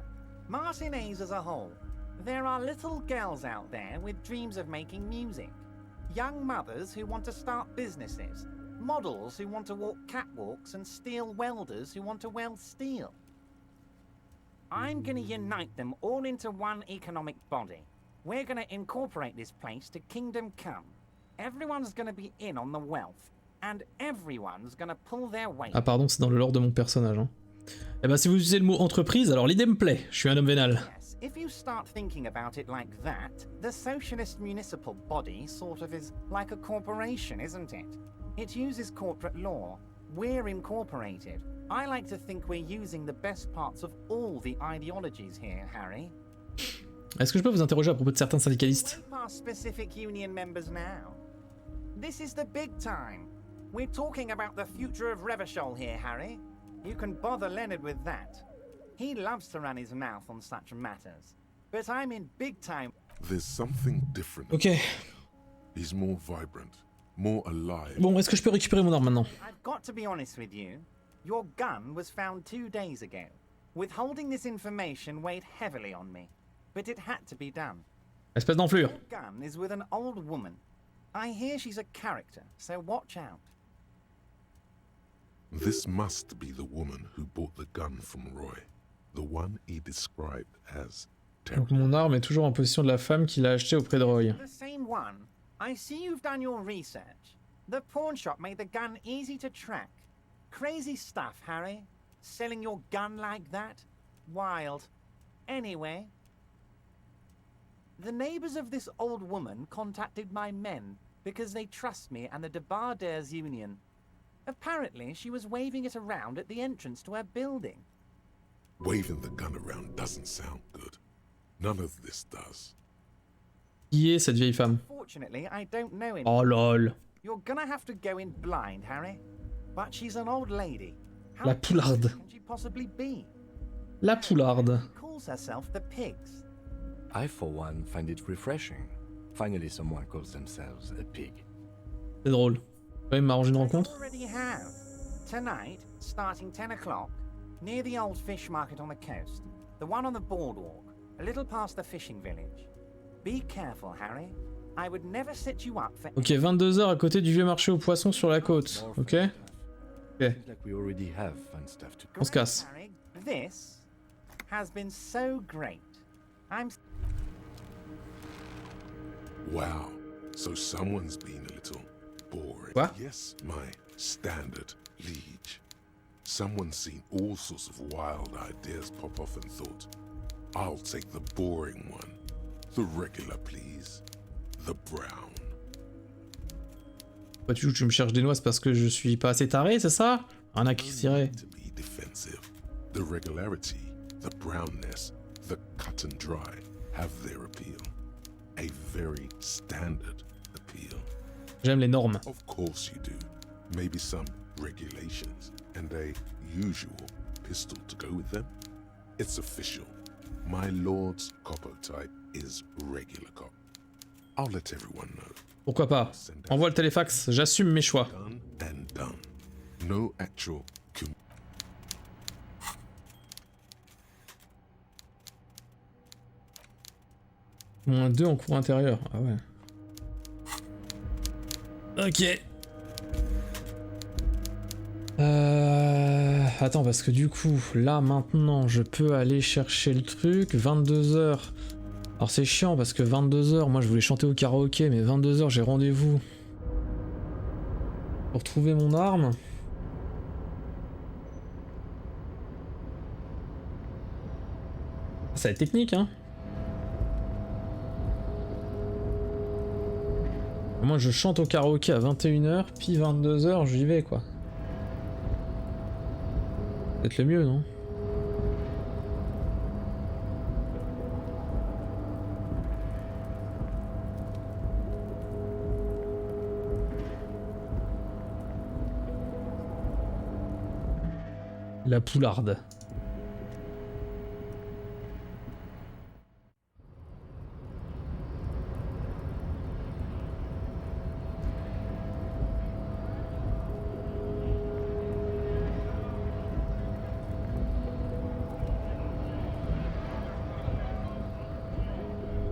Martinez as a whole. There are little girls out there with dreams of making music. Young mothers who want to start businesses. Models who want to walk catwalks and steel welders who want to weld steel. I'm gonna unite them all into one economic body. We're gonna incorporate this place to Kingdom Come. Everyone's gonna be in on the wealth. And everyone's gonna pull their weight. Ah pardon, c'est dans le lore de mon personnage. Hein. Eh ben si vous utilisez le mot entreprise, alors l'idée me plaît. Je suis un homme vénal. Yes, if you start thinking about it like that, the socialist municipal body sort of is like a corporation, isn't it? It uses corporate law. We're incorporated. I like to think we're using the best parts of all the ideologies here, Harry. Est-ce que je peux vous interroger à propos de certains syndicalistes? Way past specific union members now. This is the big time. We're talking about the future of Revachol here, Harry. You can bother Leonard with that. He loves to run his mouth on such matters. But I'm in big time. There's something different. Ok. He's more vibrant, more alive. Bon, est-ce que je peux récupérer mon arme maintenant? I've got to be honest with you. Your gun was found 2 days ago. Withholding this information weighed heavily on me. But it had to be done. Espèce d'enflure. Your gun is with an old woman. I hear she's a character, so watch out. This must be the woman who bought the gun from Roy. The one he described as Donc mon arme est toujours en possession de la femme qui l'a achetée auprès de Roy. The same one. I see you've done your research. The pawn shop made the gun easy to track. Crazy stuff, Harry. Selling your gun like that? Wild. Anyway. The neighbors of this old woman contacted my men because they trust me and the Debarders Union. Apparently, she was waving it around at the entrance to her building. Waving the gun around doesn't sound good. None of this does. Qui est cette vieille femme? Fortunately, I don't know him. Oh lol. You're gonna have to go in blind, Harry. But she's an old lady. La poularde. How can she possibly be? La poularde. She calls herself the Pigs. I, for one, find it refreshing. Finally, someone calls themselves a pig. C'est drôle. Quand même m'arranger une rencontre. I already have. Tonight, starting 10 o'clock, near the old fish market on the coast. The one on the boardwalk, a little past the fishing village. Be careful, Harry. I would never set you up for... Ok, 22h à côté du vieux marché aux poissons sur la côte. Ok. Ok. Seems like we already have fun stuff to On se casse. Harry, this has been so great. I'm... Wow. So someone's been a little boring. What? Yes, my standard liege. Someone's seen all sorts of wild ideas pop off and thought, I'll take the boring one. The regular, please. The brown. Bah, tu me cherches des noix, c'est parce que je suis pas assez taré, c'est ça? Un acquis tiré. To be defensive. The regularity, the brownness, the cut and dry have their appeal. A very standard appeal. J'aime les normes. Of course you do. Maybe some regulations and a usual pistol to go with them. It's official. My lord's copper type is regular cop. I'll let everyone know. Pourquoi pas? Envoie le téléfax, j'assume mes choix. Done and done. No actual Moins 2 en cours intérieur. Ah ouais. Ok. Attends, parce que du coup, là maintenant, je peux aller chercher le truc. 22h. Alors c'est chiant parce que 22h, moi je voulais chanter au karaoké, mais 22h j'ai rendez-vous pour trouver mon arme. Ça va être technique, hein. Moi je chante au karaoké à 21h, puis 22h j'y vais quoi. peut-être le mieux, non? La poularde.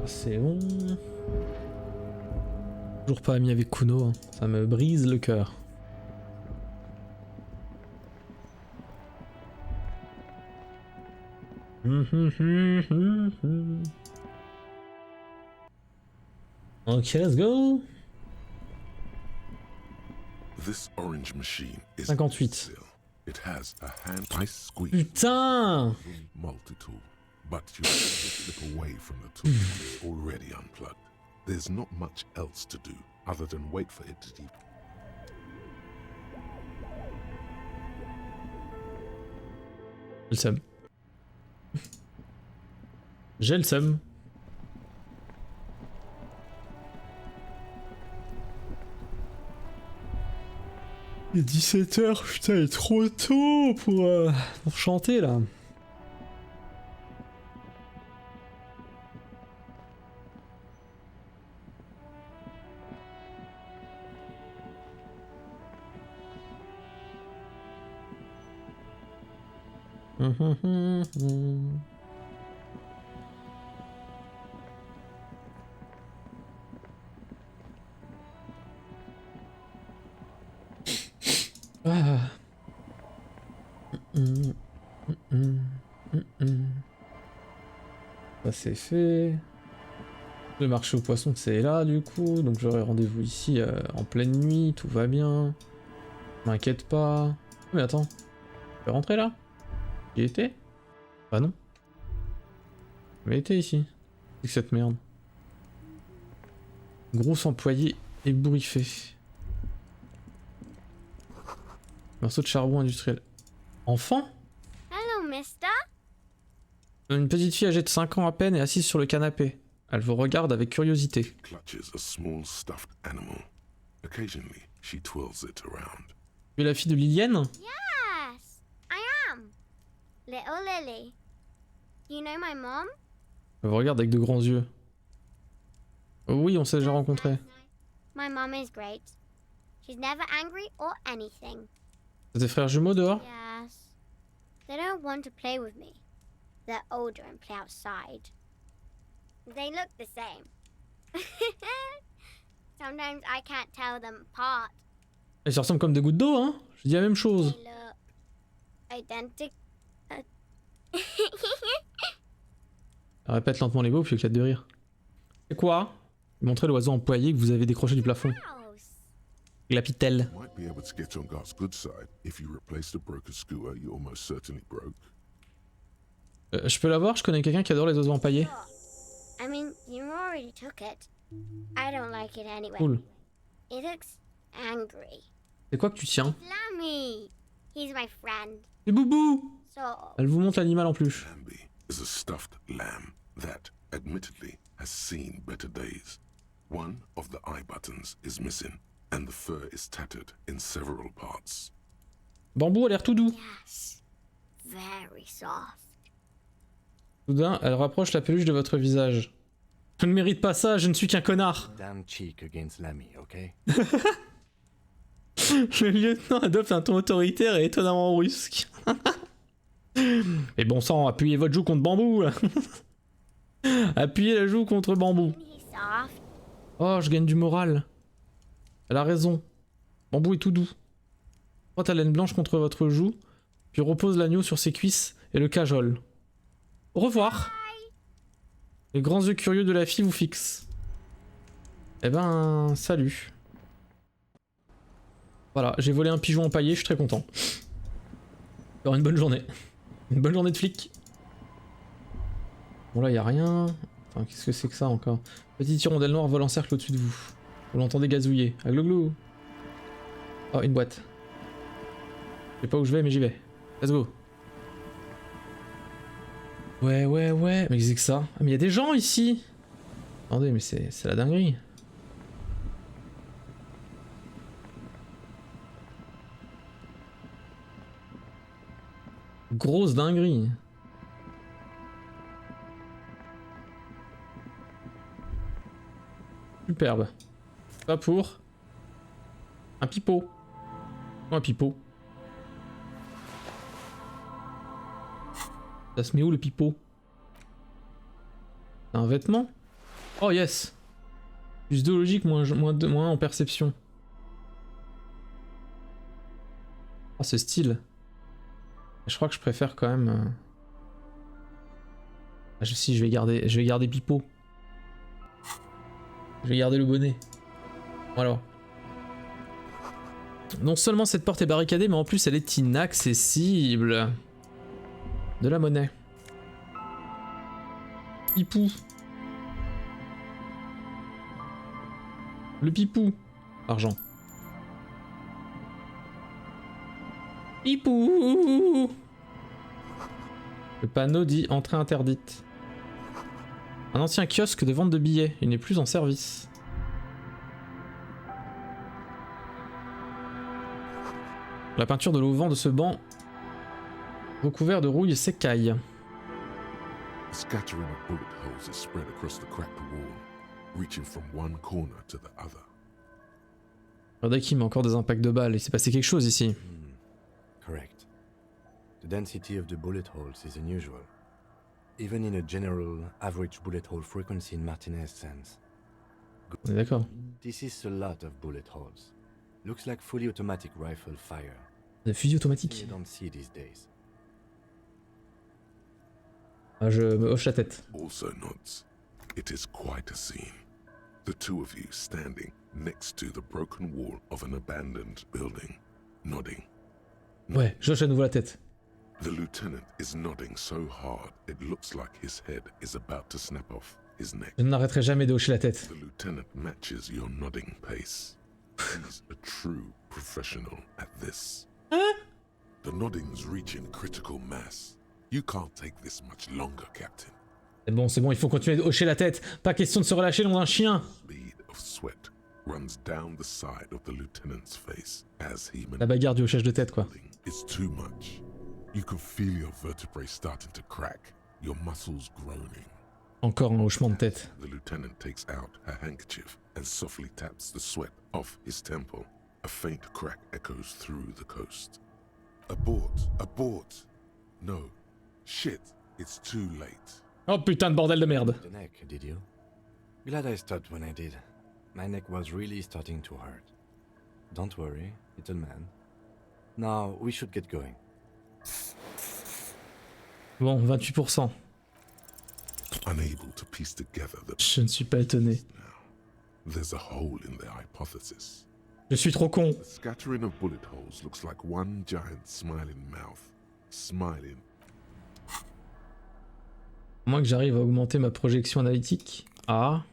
C'est bon. Toujours pas ami avec Kuno, hein. Ça me brise le cœur. Ok, let's go. This orange machine is 58. It has a hand ice squeeze. Putain! Multi-tool, but you have to slip away from the tool that is already unplugged. There's not much else to do other than wait for it to deep. J'ai le seum. J'ai le seum. Il est 17h, putain, il est trop tôt pour chanter là. Ah. Ça c'est fait. Le marché aux poissons c'est là du coup, donc j'aurai rendez-vous ici en pleine nuit, tout va bien. M'inquiète pas. Mais attends, je vais rentrer là? J'y étais? Bah non. Mais été ici. C'est que cette merde. Gros employé ébouriffé. Morceau de charbon industriel. Enfant? Hello, mister. Une petite fille âgée de 5 ans à peine est assise sur le canapé. Elle vous regarde avec curiosité. Clutches a small stuffed animal. Occasionally, she twirls it around. Tu es la fille de Liliane? Yes, I am. Little Lily. You know my mom? Elle vous regarde avec de grands yeux. Oui, on s'est déjà rencontrés. My mom is great. She's never angry or anything. C'est tes frères jumeaux dehors? Yes. They don't want to play with me. They're older and play outside. They look the same. Sometimes I can't tell them apart. Ils se ressemblent comme des gouttes d'eau, hein? Je dis la même chose. They look identical. Répète lentement les mots puis éclate de rire. C'est quoi? Montrez l'oiseau employé que vous avez décroché du plafond. Glapit-elle. Might be able to get on God's good side if you replace the broker's skewer you almost certainly broke. Je peux l'avoir? Je connais quelqu'un qui adore les oiseaux empaillés. I mean, you already took it. I don't like it anyway. Cool. It looks angry. C'est quoi que tu tiens? Lammy. He's my friend. C'est Boubou! So, Elle vous montre l'animal en plus. Bambi is a stuffed lamb that, admittedly, has seen better days. One of the eye buttons is missing, and the fur is tattered in several parts. Bambou a l'air tout doux. yes. Very soft. Soudain, elle rapproche la peluche de votre visage. Je ne mérite pas ça, je ne suis qu'un connard. Damn cheek against Lammy, okay? Le lieutenant adopte un ton autoritaire et étonnamment brusque. Mais bon sang, appuyez votre joue contre Bambou là. Appuyez la joue contre Bambou. He's soft. Oh, je gagne du moral. Elle a raison. Bambou est tout doux. Frotte la laine blanche contre votre joue, puis repose l'agneau sur ses cuisses et le cajole. Au revoir. Les grands yeux curieux de la fille vous fixent. Eh ben, salut. Voilà, j'ai volé un pigeon empaillé, je suis très content. Alors une bonne journée. Une bonne journée de flic. Bon là, y a rien. Attends, qu'est-ce que c'est que ça encore? Petite hirondelle noire vole en cercle au-dessus de vous. Vous l'entendez gazouiller. Ah, glou-glou. Oh, une boîte. Je sais pas où je vais, mais j'y vais. Let's go. Ouais, ouais, ouais. Mais qu'est-ce que c'est que ça? Ah, mais il y a des gens ici! Attendez, mais c'est la dinguerie. Grosse dinguerie. Superbe. Pas pour un pipeau. Oh, un pipeau. Ça se met où le pipeau? C'est un vêtement? Oh yes. Plus de logique, moins en perception. Oh ce style. Je crois que je préfère quand même... Ah, si je vais garder pipeau. Je vais garder le bonnet. Voilà. Non seulement cette porte est barricadée, mais en plus elle est inaccessible. De la monnaie. Pipou. Le pipou. Argent. Pipou. Le panneau dit entrée interdite. Un ancien kiosque de vente de billets. Il n'est plus en service. La peinture de l'auvent de ce banc recouvert de rouille s'écaille. A scattering of bullet holes is spread across the cracked wall, reaching from one corner to the other. Rodaki met encore des impacts de balles. Il s'est passé quelque chose ici. Correct. The density of the bullet holes is unusual, even in a general average bullet hole frequency in Martinez sense. On est d'accord. This is a lot of bullet holes. Looks like fully automatic rifle fire. Des fusils automatiques. You don't see these days. Ah, je me hoche la tête. Also nods. It is quite a scene. The two of you standing next to the broken wall of an abandoned building, nodding. Ouais, je hoche à nouveau la tête. The lieutenant is nodding so hard it looks like his head is about to snap off his neck. Je n'arrêterai jamais de hocher la tête. The lieutenant matches your nodding pace. He's a true professional at this. The nodding's reaching critical mass. You can't take this much longer, Captain. C'est bon, il faut continuer de hocher la tête. Pas question de se relâcher long d'un chien. Speed of sweat runs down the side of the lieutenant's face as he La bagarre du hochage de tête, quoi. It's too much. You can feel your vertebrae starting to crack, your muscles groaning. Encore un hochement de tête. The lieutenant takes out a handkerchief and softly taps the sweat off his temple. A faint crack echoes through the coast. Abort! Abort! No. Shit, it's too late. Oh putain de bordel de merde. The neck, did you? Glad I stopped when I did. My neck was really starting to hurt. Don't worry, little man. Now we should get going. Bon, 28%. Unable to piece together the... Je ne suis pas étonné. There's a hole in their hypothesis. Je suis trop con. The scattering of bullet holes looks like one giant smiling mouth. Smiling. À moins que j'arrive à augmenter ma projection analytique. Ah.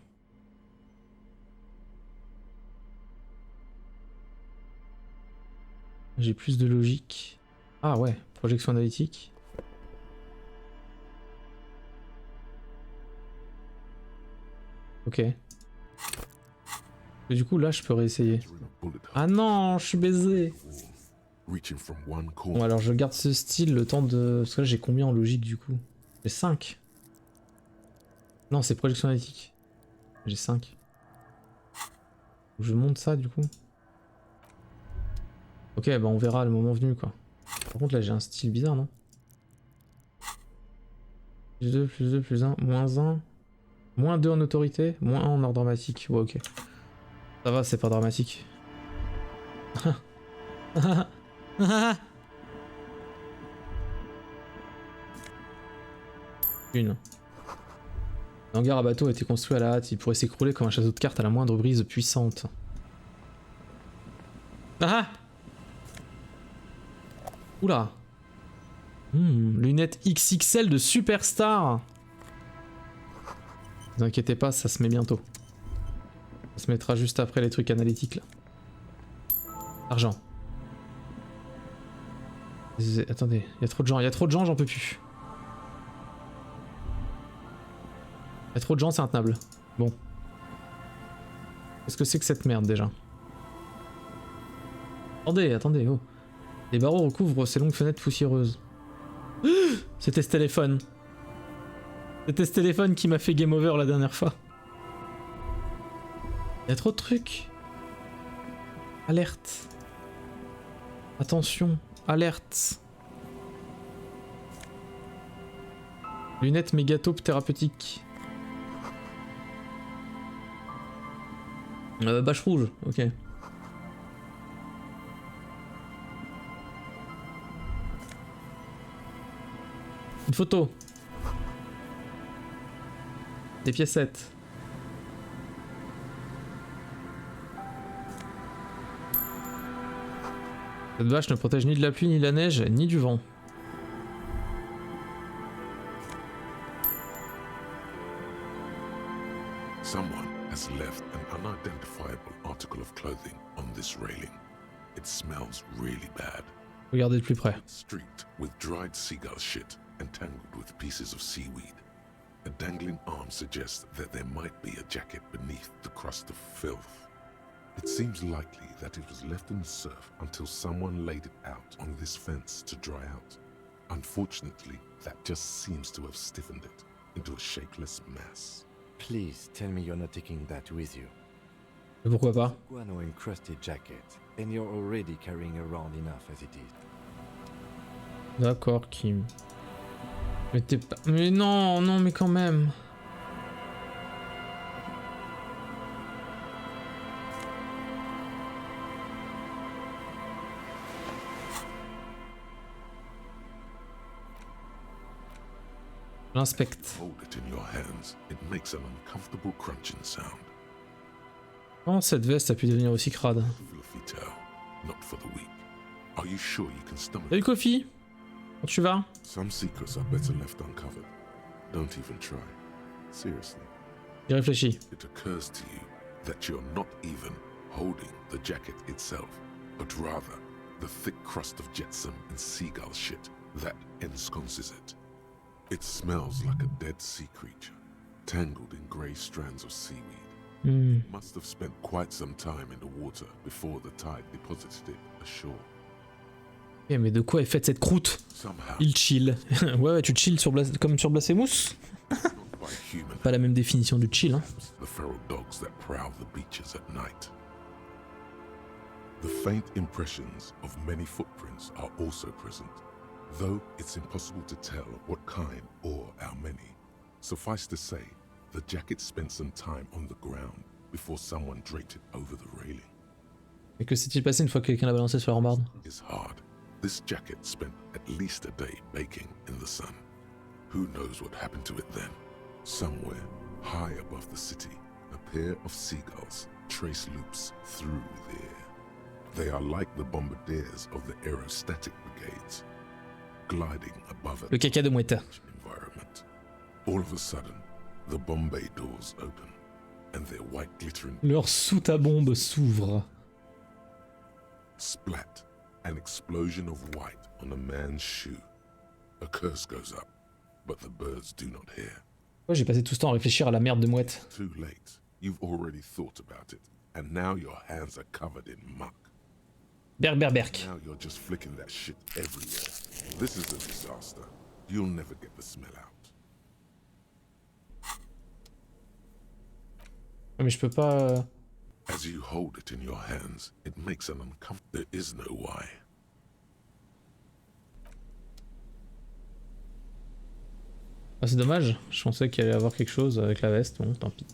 J'ai plus de logique. Ah ouais, projection analytique. Ok. Et du coup là je peux réessayer. Ah non, je suis baisé. Bon alors je garde ce style le temps de... Parce que là j'ai combien en logique du coup? J'ai 5. Non c'est projection analytique. J'ai 5. Je monte ça du coup. Ok bah on verra le moment venu quoi. Par contre là j'ai un style bizarre non? Plus 2, plus 2, plus 1, moins 1. Moins 2 en autorité, moins 1 en ordre dramatique. Ouais ok. Ça va c'est pas dramatique. Une. L'hangar à bateau a été construit à la hâte, il pourrait s'écrouler comme un château de cartes à la moindre brise puissante. Ah! Oula! Lunettes XXL de Superstar! Ne vous inquiétez pas, ça se met bientôt. Ça se mettra juste après les trucs analytiques là. Argent. Attendez, il y a trop de gens, j'en peux plus. Y a trop de gens, c'est intenable. Bon. Qu'est-ce que c'est que cette merde déjà? Attendez, attendez, oh. Les barreaux recouvrent ces longues fenêtres poussiéreuses. C'était ce téléphone. C'était ce téléphone qui m'a fait game over la dernière fois. Y a trop de trucs. Alerte. Attention, alerte. Lunettes mégataupe thérapeutique. Bâche rouge, ok. Une photo. Des piécettes. Cette bâche ne protège ni de la pluie, ni de la neige, ni du vent. Someone has left an unidentifiable article of clothing on this railing. It smells really bad. Regardez de plus près. Streaked with dried seagull shit and tangled with pieces of seaweed. A dangling arm suggests that there might be a jacket beneath the crust of filth. It seems likely that it was left in the surf until someone laid it out on this fence to dry out. Unfortunately, that just seems to have stiffened it into a shapeless mass. Please tell me you're not taking that with you. Et pourquoi pas? Guano encrusted jacket, and you're already carrying around enough as it is. D'accord, Kim. Mais t'es pas... Mais non, non, mais quand même. J'inspecte. Hold it in your hands. It makes an uncomfortable crunching sound. Comment cette veste a pu devenir aussi crade? Fluffy tale, not for the weak. Are you sure you can stomach? Salut Kofi. Comment tu vas? Some secrets are better left uncovered. Don't even try. Seriously. J'ai réfléchi. It occurs to you that you're not even holding the jacket itself, but rather the thick crust of jetsam and seagull shit that ensconces it. It smells like a dead sea creature, tangled in grey strands of seaweed. It must have spent quite some time in the water before the tide deposited it ashore. Eh mais de quoi est faite cette croûte? Il chill. Ouais, tu chill sur comme sur Blasphemous. Pas la même définition du chill, hein. The feral dogs that prowl the beaches at night. The faint impressions of many footprints are also present, though it's impossible to tell what kind or how many. Suffice to say, the jacket spent some time on the ground before someone draped it over the railing. Et que s'est-il passé une fois que quelqu'un l'a balancé sur la rambarde? It's hard. This jacket spent at least a day baking in the sun. Who knows what happened to it then? Somewhere, high above the city, a pair of seagulls trace loops through the air. They are like the bombardiers of the aerostatic brigades, gliding above Le caca de mouette. environment. All of a sudden, the Bombay doors open, and their white glittering... Leur soute à bombe s'ouvre. Splat. An explosion of white on a man's shoe. A curse goes up, but the birds do not hear. Ouais, j'ai passé tout ce temps à réfléchir à la merde de mouette. Too late. You've already thought about it, and now your hands are covered in muck. Berk, berk, berk. Now you're just flicking that shit everywhere. This is a disaster. You'll never get the smell out. Mais je peux pas... As you hold it in your hands, it makes an uncomfortable... There is no why. Ah, c'est dommage, je pensais qu'il allait avoir quelque chose avec la veste, bon tant pis.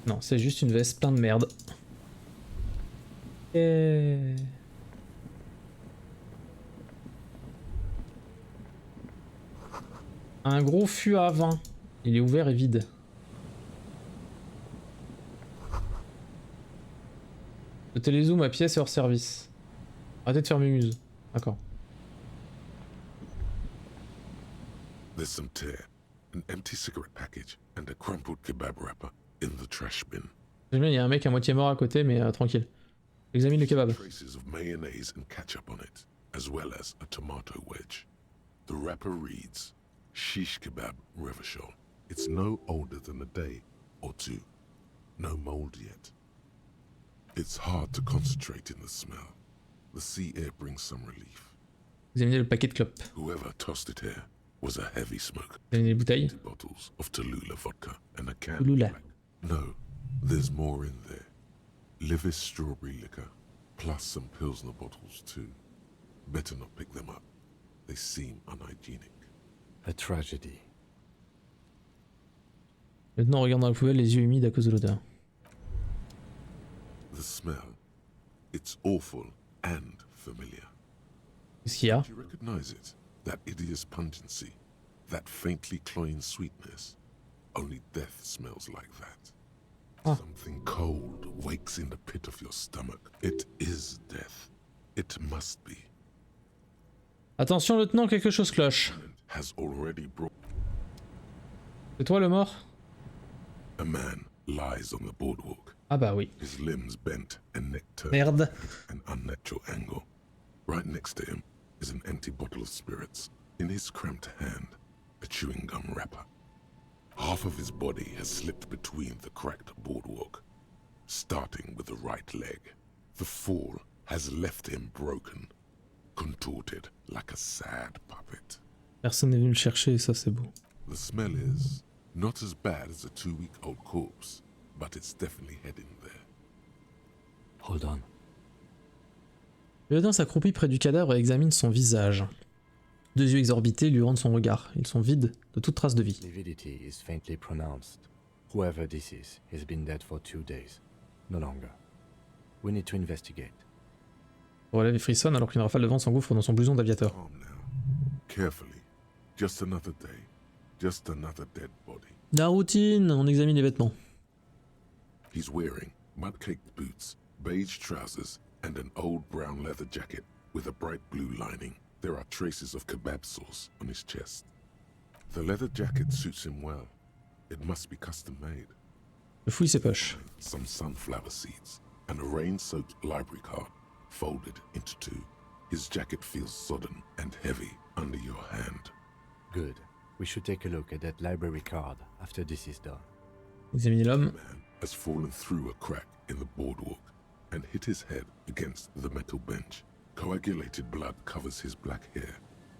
Non, c'est juste une veste plein de merde. Et... Un gros fût à vin. Il est ouvert et vide. Le télézoom à pièce et hors service. Arrêtez de faire mumuse. D'accord. There's some tear, an empty cigarette package, and a crumpled kebab wrapper in the trash bin. J'aime bien, il y a un mec à moitié mort à côté, mais tranquille. Examine le kebab. Traces of mayonnaise and ketchup on it, as well as a tomato wedge. The wrapper reads, Shish Kebab Revachol. It's no older than a day or two. No mold yet. It's hard to concentrate in the smell. The sea air brings some relief. Examinez le paquet de clopes. Whoever tossed it here was a heavy smoker. Examinez les bouteilles. Bottles of Tallulah vodka and a can. Tallulah. No, there's more in there. Livis strawberry liquor, plus some Pilsner bottles too. Better not pick them up. They seem unhygienic. A tragedy. Maintenant, on regarde dans la poubelle, les yeux humides à cause de l'odeur. The smell, it's awful and familiar. Qu'est-ce qu'il y a? Do you recognize it? That hideous pungency, that faintly cloying sweetness. Only death smells like that. Ah. Something cold wakes in the pit of your stomach. It is death. It must be. Attention, lieutenant, quelque chose cloche. Has already brought. C'est toi le mort? A man lies on the boardwalk. Ah bah oui. His limbs bent and neck turned Merde. at an unnatural angle. Right next to him is an empty bottle of spirits. In his cramped hand, a chewing gum wrapper. Half of his body has slipped between the cracked boardwalk, starting with the right leg. The fall has left him broken, contorted like a sad puppet. Personne n'est venu le chercher et ça c'est beau. The smell is not as bad as a 2-week-old corpse, but it's definitely heading there. Hold on. Le lieutenant s'accroupit près du cadavre et examine son visage. Deux yeux exorbités lui rendent son regard. Ils sont vides de toute trace de vie. Lividity is faintly pronounced. Whoever this is has been dead for 2 days. No longer. We need to investigate. Le relève et frissonne alors qu'une rafale de vent s'engouffre dans son blouson d'aviateur. Calm now. Carefully. Just another day. Just another dead body. La routine, on examine les vêtements. He's wearing mud-caked boots, beige trousers, and an old brown leather jacket with a bright blue lining. There are traces of kebab sauce on his chest. The leather jacket suits him well. It must be custom made. Je fouille ses poches. Some sunflower seeds and a rain-soaked library card folded into two. His jacket feels sodden and heavy under your hand. Good. We should take a look at that library card after this is done. Examinez l'homme. The man has fallen through a crack in the boardwalk and hit his head against the metal bench. Coagulated blood covers his black hair.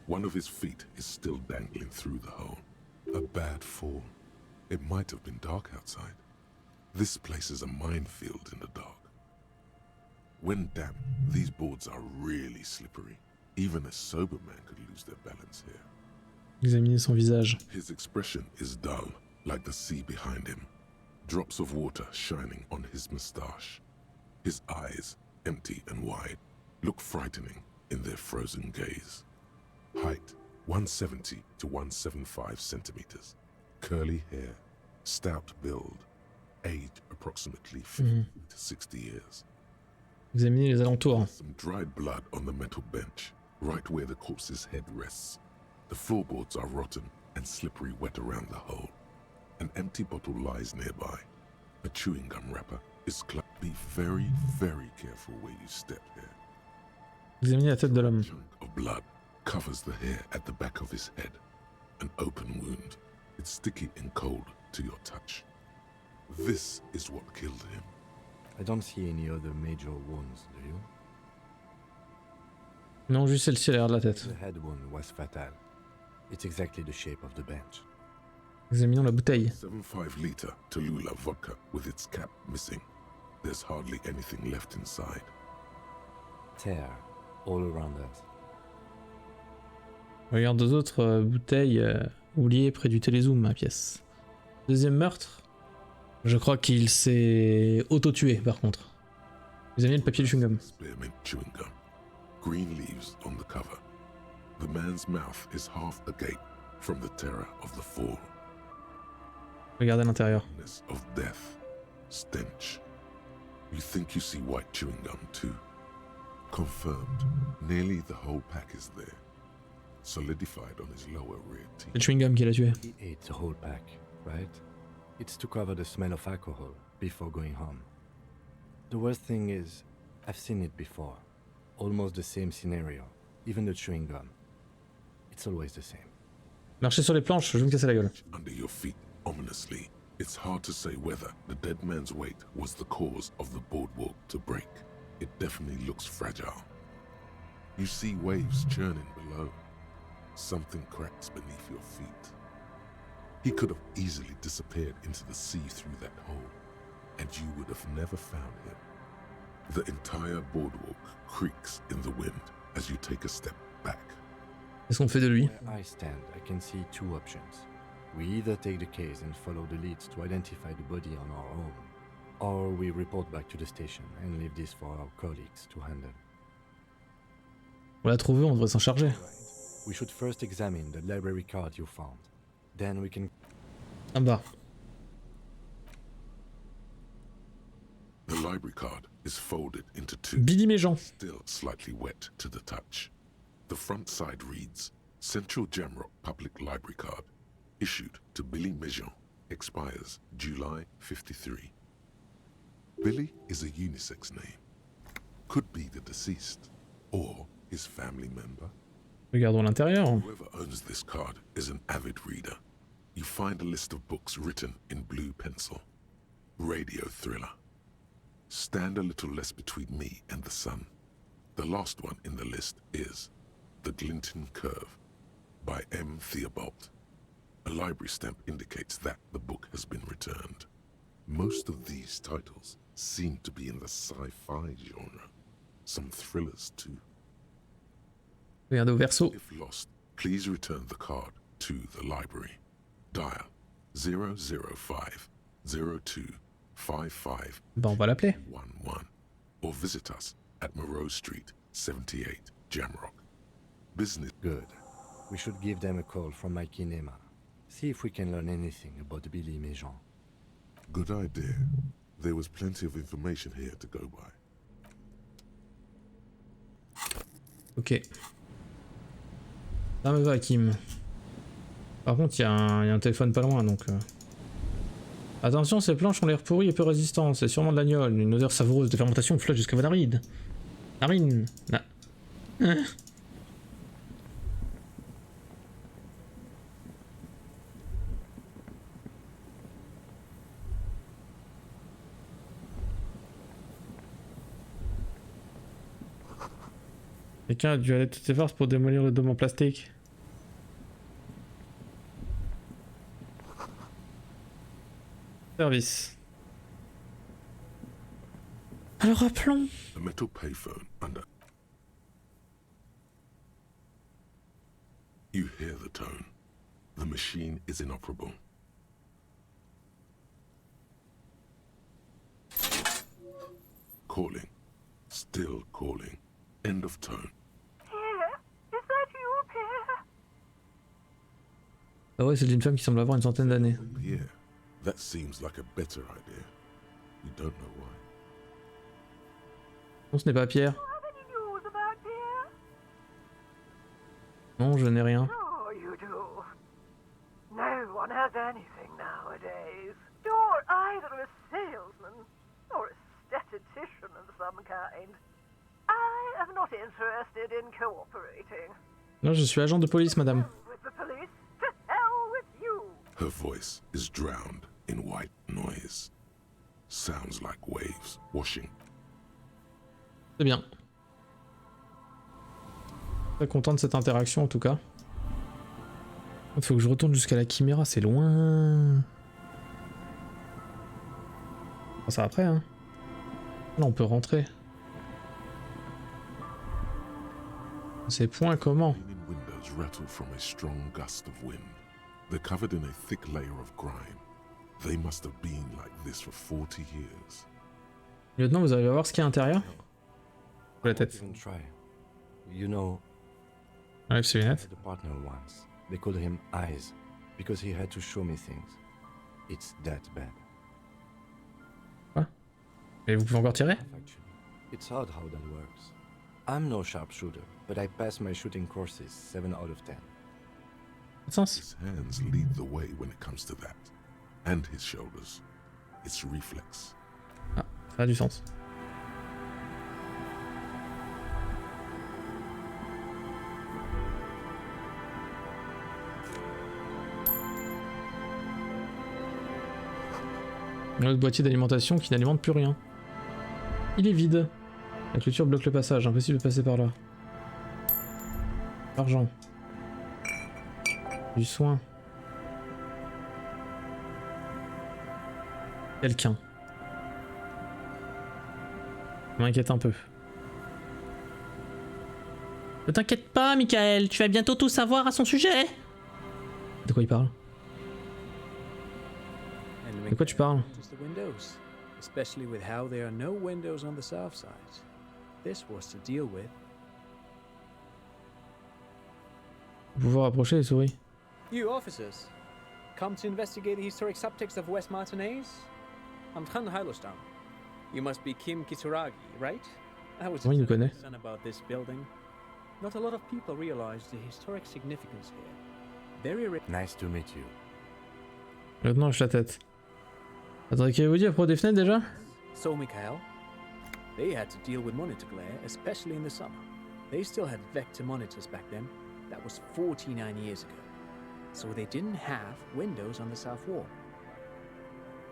One of his feet is still dangling through the hole. A bad fall. It might have been dark outside. This place is a minefield in the dark. When damp, these boards are really slippery. Even a sober man could lose their balance here. Examinez son visage. His expression is dull, like the sea behind him. Drops of water shining on his moustache. His eyes, empty and wide, look frightening in their frozen gaze. Height, 170 to 175 centimeters. Curly hair, stout build. Age, approximately 50 to 60 years. Examinez les alentours. Some dried blood on the metal bench, right where the corpse's head rests. The floorboards are rotten and slippery wet around the hole. An empty bottle lies nearby. A chewing gum wrapper is Be very, very careful where you step here. Examinez la tête de A l'homme. chunk of blood covers the hair at the back of his head. An open wound. It's sticky and cold to your touch. This is what killed him. I don't see any other major wounds, do you? Non, juste celle-ci à l'arrière de la tête. The head wound was fatal. It's exactly the shape of the bench. Examinons la bouteille. 7.5 liter Tallulah vodka with its cap missing. There's hardly anything left inside. Tear all around us. Regarde deux autres bouteilles oubliées près du télézoom, ma pièce. Deuxième meurtre. Je crois qu'il s'est auto-tué par contre. Examinez le papier du chewing-gum. Spearmint chewing gum. Green leaves on the cover. The man's mouth is half agape from the terror of the fall. Regardez à l'intérieur. Of death. Stench. You think you see white chewing gum too. Confirmed. Nearly the whole pack is there. Solidified on his lower rear teeth. C'est le chewing-gum qui l'a tué. He ate the whole pack, right? It's to cover the smell of alcohol before going home. The worst thing is, I've seen it before. Almost the same scenario. Even the chewing gum. It's always the same. Marchez sur les planches, je vais me casser la gueule. Under your feet ominously. It's hard to say whether the dead man's weight was the cause of the boardwalk to break. It definitely looks fragile. You see waves churning below. Something cracks beneath your feet. He could have easily disappeared into the sea through that hole, and you would have never found him. The entire boardwalk creaks in the wind as you take a step back. Qu'est-ce qu'on fait de lui? Where I stand, I can see two options. We either take the case and follow the leads to identify the body on our own, or we report back to the station and leave this for our colleagues to handle. On l'a trouvé, on devrait s'en charger. We should first examine the library card you found. Then we can... Ah bah. The library card is folded into two, Billy Méjean. still slightly wet to the touch. The front side reads, Central Jamrock Public Library Card, issued to Billy Méjean, expires July 53. Billy is a unisex name. Could be the deceased, or his family member. Regardons l'intérieur. Whoever owns this card is an avid reader. You find a list of books written in blue pencil. Radio thriller. Stand a little less between me and the sun. The last one in the list is The Glinton Curve by M. Theobald. A library stamp indicates that the book has been returned. Most of these titles seem to be in the sci-fi genre. Some thrillers too. Regardez au verso. If lost, please return the card to the library. Dial 005 02 55 Bah on va l'appeler. 11 or visit us at Moreau Street, 78, Jamrock. Business. Good. We should give them a call from my kinema. See if we can learn anything about Billy Méjean. Good idea. There was plenty of information here to go by. Ok. Ça me va, Kim. Par contre, il y a un téléphone pas loin, donc... Attention, ces planches ont l'air pourries et peu résistantes. C'est sûrement de l'agnole. Une odeur savoureuse de fermentation flotte jusqu'à vos narines. Narine. Quelqu'un a dû aller toutes ses forces pour démolir le dôme en plastique. Service. Alors rappelons. A metal payphone under. You hear the tone. The machine is inoperable. Calling. Still calling. End of tone. Pierre, is that you, Pierre? Ah ouais, c'est d'une femme qui semble avoir une centaine d'années. Pierre. That seems like a better idea. You don't know why. Non, ce n'est pas Pierre. Do you have any news about Pierre? Non, je n'ai rien. Oh, you do. No one has anything nowadays. You're either a salesman or a statistician of some kind. I am not interested in cooperating. Non, je suis agent de police, madame. With the police, to hell with you. Her voice is drowned in white noise. Sounds like waves washing. C'est bien. Très content de cette interaction en tout cas. Il faut que je retourne jusqu'à la chiméra, c'est loin. On ça après, hein. Là on peut rentrer. Ces points comment? Leaning windows rattle from a strong gust of wind. They're covered in a thick layer of grime. They must have been like this for 40 years. Lieutenant, vous arrivez à voir ce qu'il y a à l'intérieur? La tête. Even try. You know, Enlève ses I lunettes. had a partner once. They called him Eyes because he had to show me things. It's that bad. Et vous pouvez encore tirer? Actually, it's odd how that works. I'm no sharpshooter, but I passed my shooting courses 7 out of 10. Pas de sens. His hands lead the way when it comes to that. And his shoulders. It's reflex. Ah, ça a du sens. Un autre boîtier d'alimentation qui n'alimente plus rien. Il est vide. La clôture bloque le passage, impossible de passer par là. Argent. Du soin. Quelqu'un. Ça m'inquiète un peu. Ne t'inquiète pas, Michael, tu vas bientôt tout savoir à son sujet. De quoi il parle? De quoi tu parles? Especially with how there are no windows on the south side. This was to deal with. Vous pouvez rapprocher les souris. You officers, come to investigate the historic subtext of West Martinez? I'm Khan Hailostam. You must be Kim Kisuragi, right? I was Oui, il nous connaît. about this building. Not a lot of people realize the historic significance here. Very Nice to meet you. Maintenant, hoche la tête. Attendez, qu'avez-vous dit à propos des fenêtres déjà? So, Mikhail, they had to deal with monitor glare, especially in the summer. They still had vector monitors back then. That was 49 years ago. So they didn't have windows on the south wall.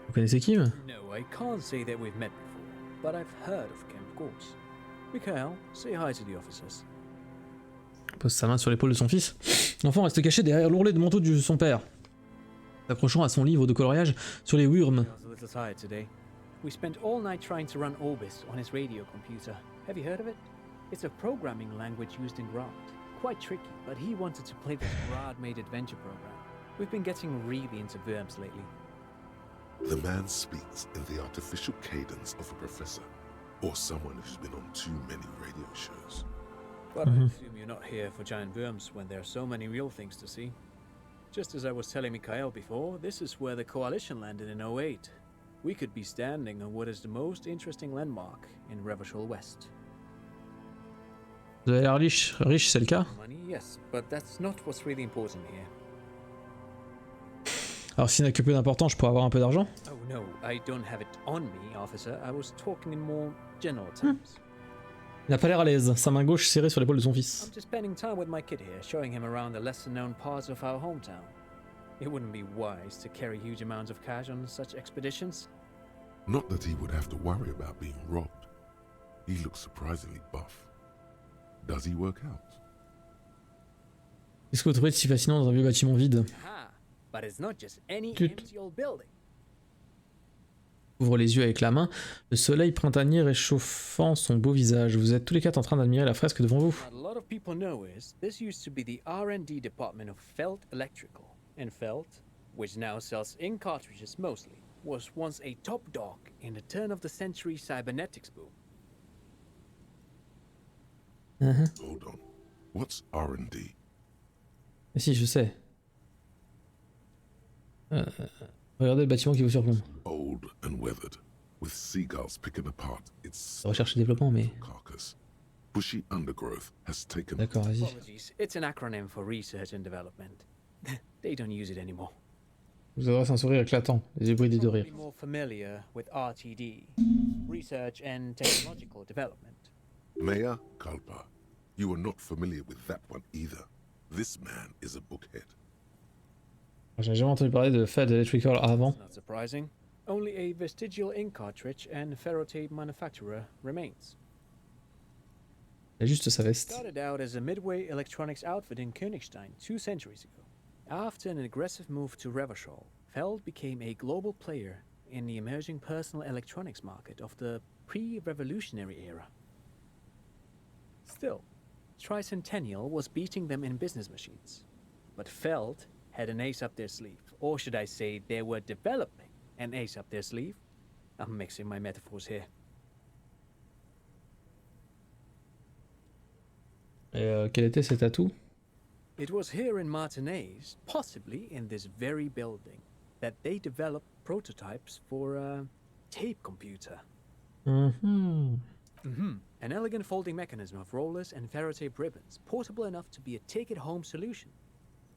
Vous connaissez Kim? No, I can't say that we've met before, but I've heard of Kim, of course. Mikhail, say hi to the officers. Il pose sa main sur l'épaule de son fils. L'enfant reste caché derrière l'ourlet de manteau de son père, s'accrochant à son livre de coloriage sur les wurms. We spent all night trying to run Orbis on his radio computer. Have you heard of it? It's a programming language used in Grad. Quite tricky, but he wanted to play this Grad-made adventure program. We've been getting really into verbs lately. The man speaks in the artificial cadence of a professor, or someone who's been on too many radio shows. But I assume you're not here for giant worms when there are so many real things to see. Just as I was telling Mikhail before, this is where the Coalition landed in 08. We could be standing on what is the most interesting landmark in Revachol West. Vous avez l'air riche, c'est le cas? Money, yes, but that's not what's really important here. Alors s'il n'a que peu d'importance, je pourrais avoir un peu d'argent? Oh no, I don't have it on me, officer. I was talking in more general terms. Il n'a pas l'air à l'aise, sa main gauche serrée sur l'épaule de son fils. I'm just spending time with my kid here, showing him around the lesser-known parts of our hometown. It wouldn't be wise to carry huge amounts of cash on such expeditions. Not that he would have to worry about being robbed. He looks surprisingly buff. Does he work out? Qu'est-ce que vous trouvez de si fascinant dans un vieux bâtiment vide? Ah, but it's not just any empty old building. Ouvre les yeux avec la main, le soleil printanier réchauffant son beau visage. Vous êtes tous les quatre en train d'admirer la fresque devant vous. What a lot of people know is this used to be the R&D department of Felt Electrical. And Felt, which now sells ink cartridges mostly, was once a top dog in the turn-of-the-century cybernetics boom. Hold on. What's R&D? Si, je sais. Regardez le bâtiment qui vous surplombe. Old and weathered, with seagulls picking apart its Recherche et développement, mais... carcass. Bushy undergrowth has taken. D'accord, vas-y. Apologies, it's an acronym for research and development. They don't use it anymore. Je vous adresse un sourire éclatant, les yeux bridés de rire. Probably more familiar with RTD, research and technological development. Mayor Kalpa, you are not familiar with that one either. This man is a bookhead. J'ai jamais entendu parler de Fed Electrical avant. Not surprising. Only a vestigial ink cartridge and ferrotape manufacturer remains. Il a juste sa veste. Started out as a midway electronics outfit in Königstein 2 centuries ago. After an aggressive move to Revachol, Feld became a global player in the emerging personal electronics market of the pre-revolutionary era. Still, Tricentennial was beating them in business machines. But Feld had an ace up their sleeve, or should I say they were developing an ace up their sleeve. I'm mixing my metaphors here. Et quel était cet atout? It was here in Martinez, possibly in this very building, that they developed prototypes for a tape computer. An elegant folding mechanism of rollers and ferrotape ribbons, portable enough to be a take-it-home solution,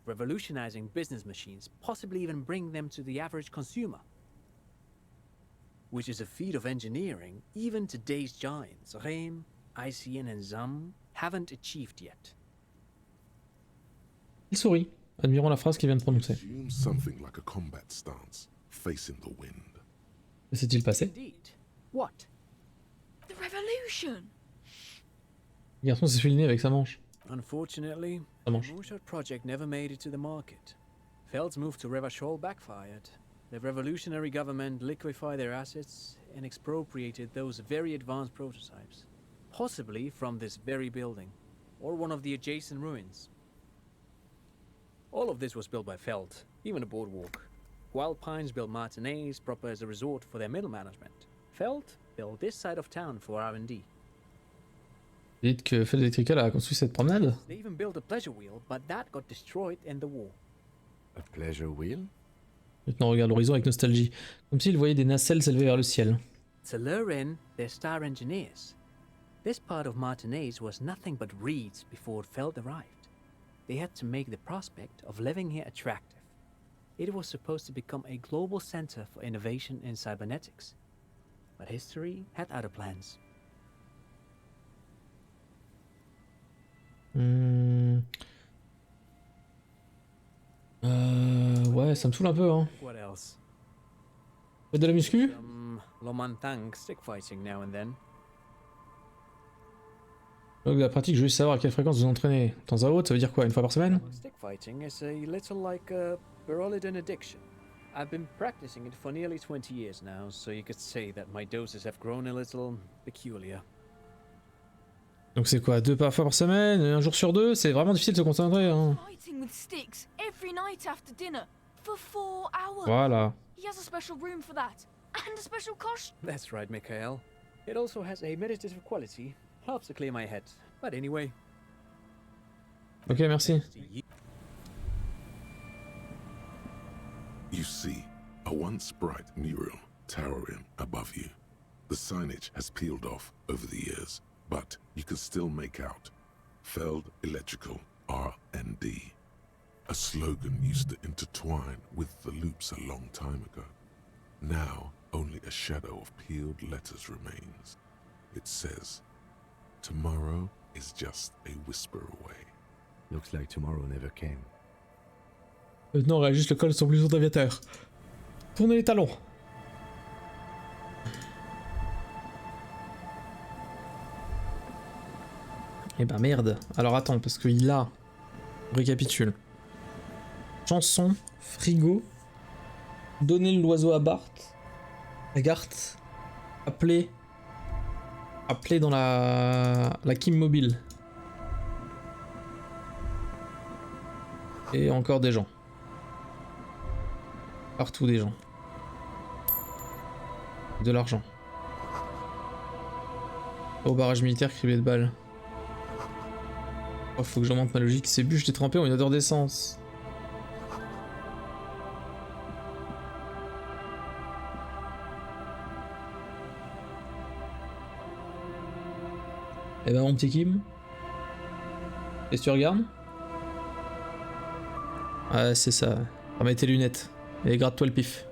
revolutionizing business machines, possibly even bring them to the average consumer. Which is a feat of engineering even today's giants, Rehm, ICN and ZAM, haven't achieved yet. Il sourit, admirant la phrase qu'il vient de prononcer. Assume something like a combat stance, facing the wind. Que s'est-il passé? Indeed. What? The revolution! Le garçon s'est fait le nez avec sa manche. Unfortunately, Sa the manche. moonshot project never made it to the market. Feld's move to Revachol backfired. The revolutionary government liquefied their assets and expropriated those very advanced prototypes. Possibly from this very building, or one of the adjacent ruins. All of this was built by Feld, even the boardwalk. Wild Pines built Martinez proper as a resort for their middle management. Feld built this side of town for R&D. Dites que Feld Electrical a construit cette promenade? They even built a pleasure wheel, but that got destroyed in the war. A pleasure wheel? Lieutenant regarde l'horizon avec nostalgie, comme s'il voyait des nacelles s'élever vers le ciel. To lure in their star engineers. This part of Martinez was nothing but reeds before Feld arrived. They had to make the prospect of living here attractive. It was supposed to become a global center for innovation in cybernetics. But history had other plans. Ouais, ça me saoule un peu, hein. What else? Faites de la muscu? Lomantang stick fighting now and then. Donc, la pratique, je veux juste savoir à quelle fréquence vous entraînez. De temps à autre, ça veut dire quoi? Une fois par semaine? Stick fighting is a little like a Berolidin addiction. I've been practicing it for nearly 20 years now, so you could say that my doses have grown a little peculiar. Donc c'est quoi? 2 fois par semaine? Un jour sur 2? C'est vraiment difficile de se concentrer, hein. Fighting with sticks every night after dinner for 4 hours. Voilà. He has a special room for that and a special costume. That's right, Mikhail. It also has a meditative quality. Helps to clear my head. But anyway. Ok, merci. You see a once bright mural towering above you. The signage has peeled off over the years, but you can still make out Feld Electrical R&D. A slogan used to intertwine with the loops a long time ago. Now, only a shadow of peeled letters remains. It says, "Tomorrow is just a whisper away." Looks like tomorrow never came. Maintenant, on réajuste le col sur blouson d'aviateur. Tournez les talons. Eh ben merde. Alors attends, parce qu'il a... On récapitule. Chanson, frigo, donner l'oiseau à Bart, à Gart, appeler dans la Kim mobile. Et encore des gens. Partout des gens. De l'argent. Au barrage militaire, criblé de balles. Oh, faut que j'augmente ma logique. Ces bûches détrempées ont une odeur d'essence. Eh ben mon petit Kim. Qu'est-ce que tu regardes? Ah c'est ça. Remets tes lunettes. Et gratte-toi le pif.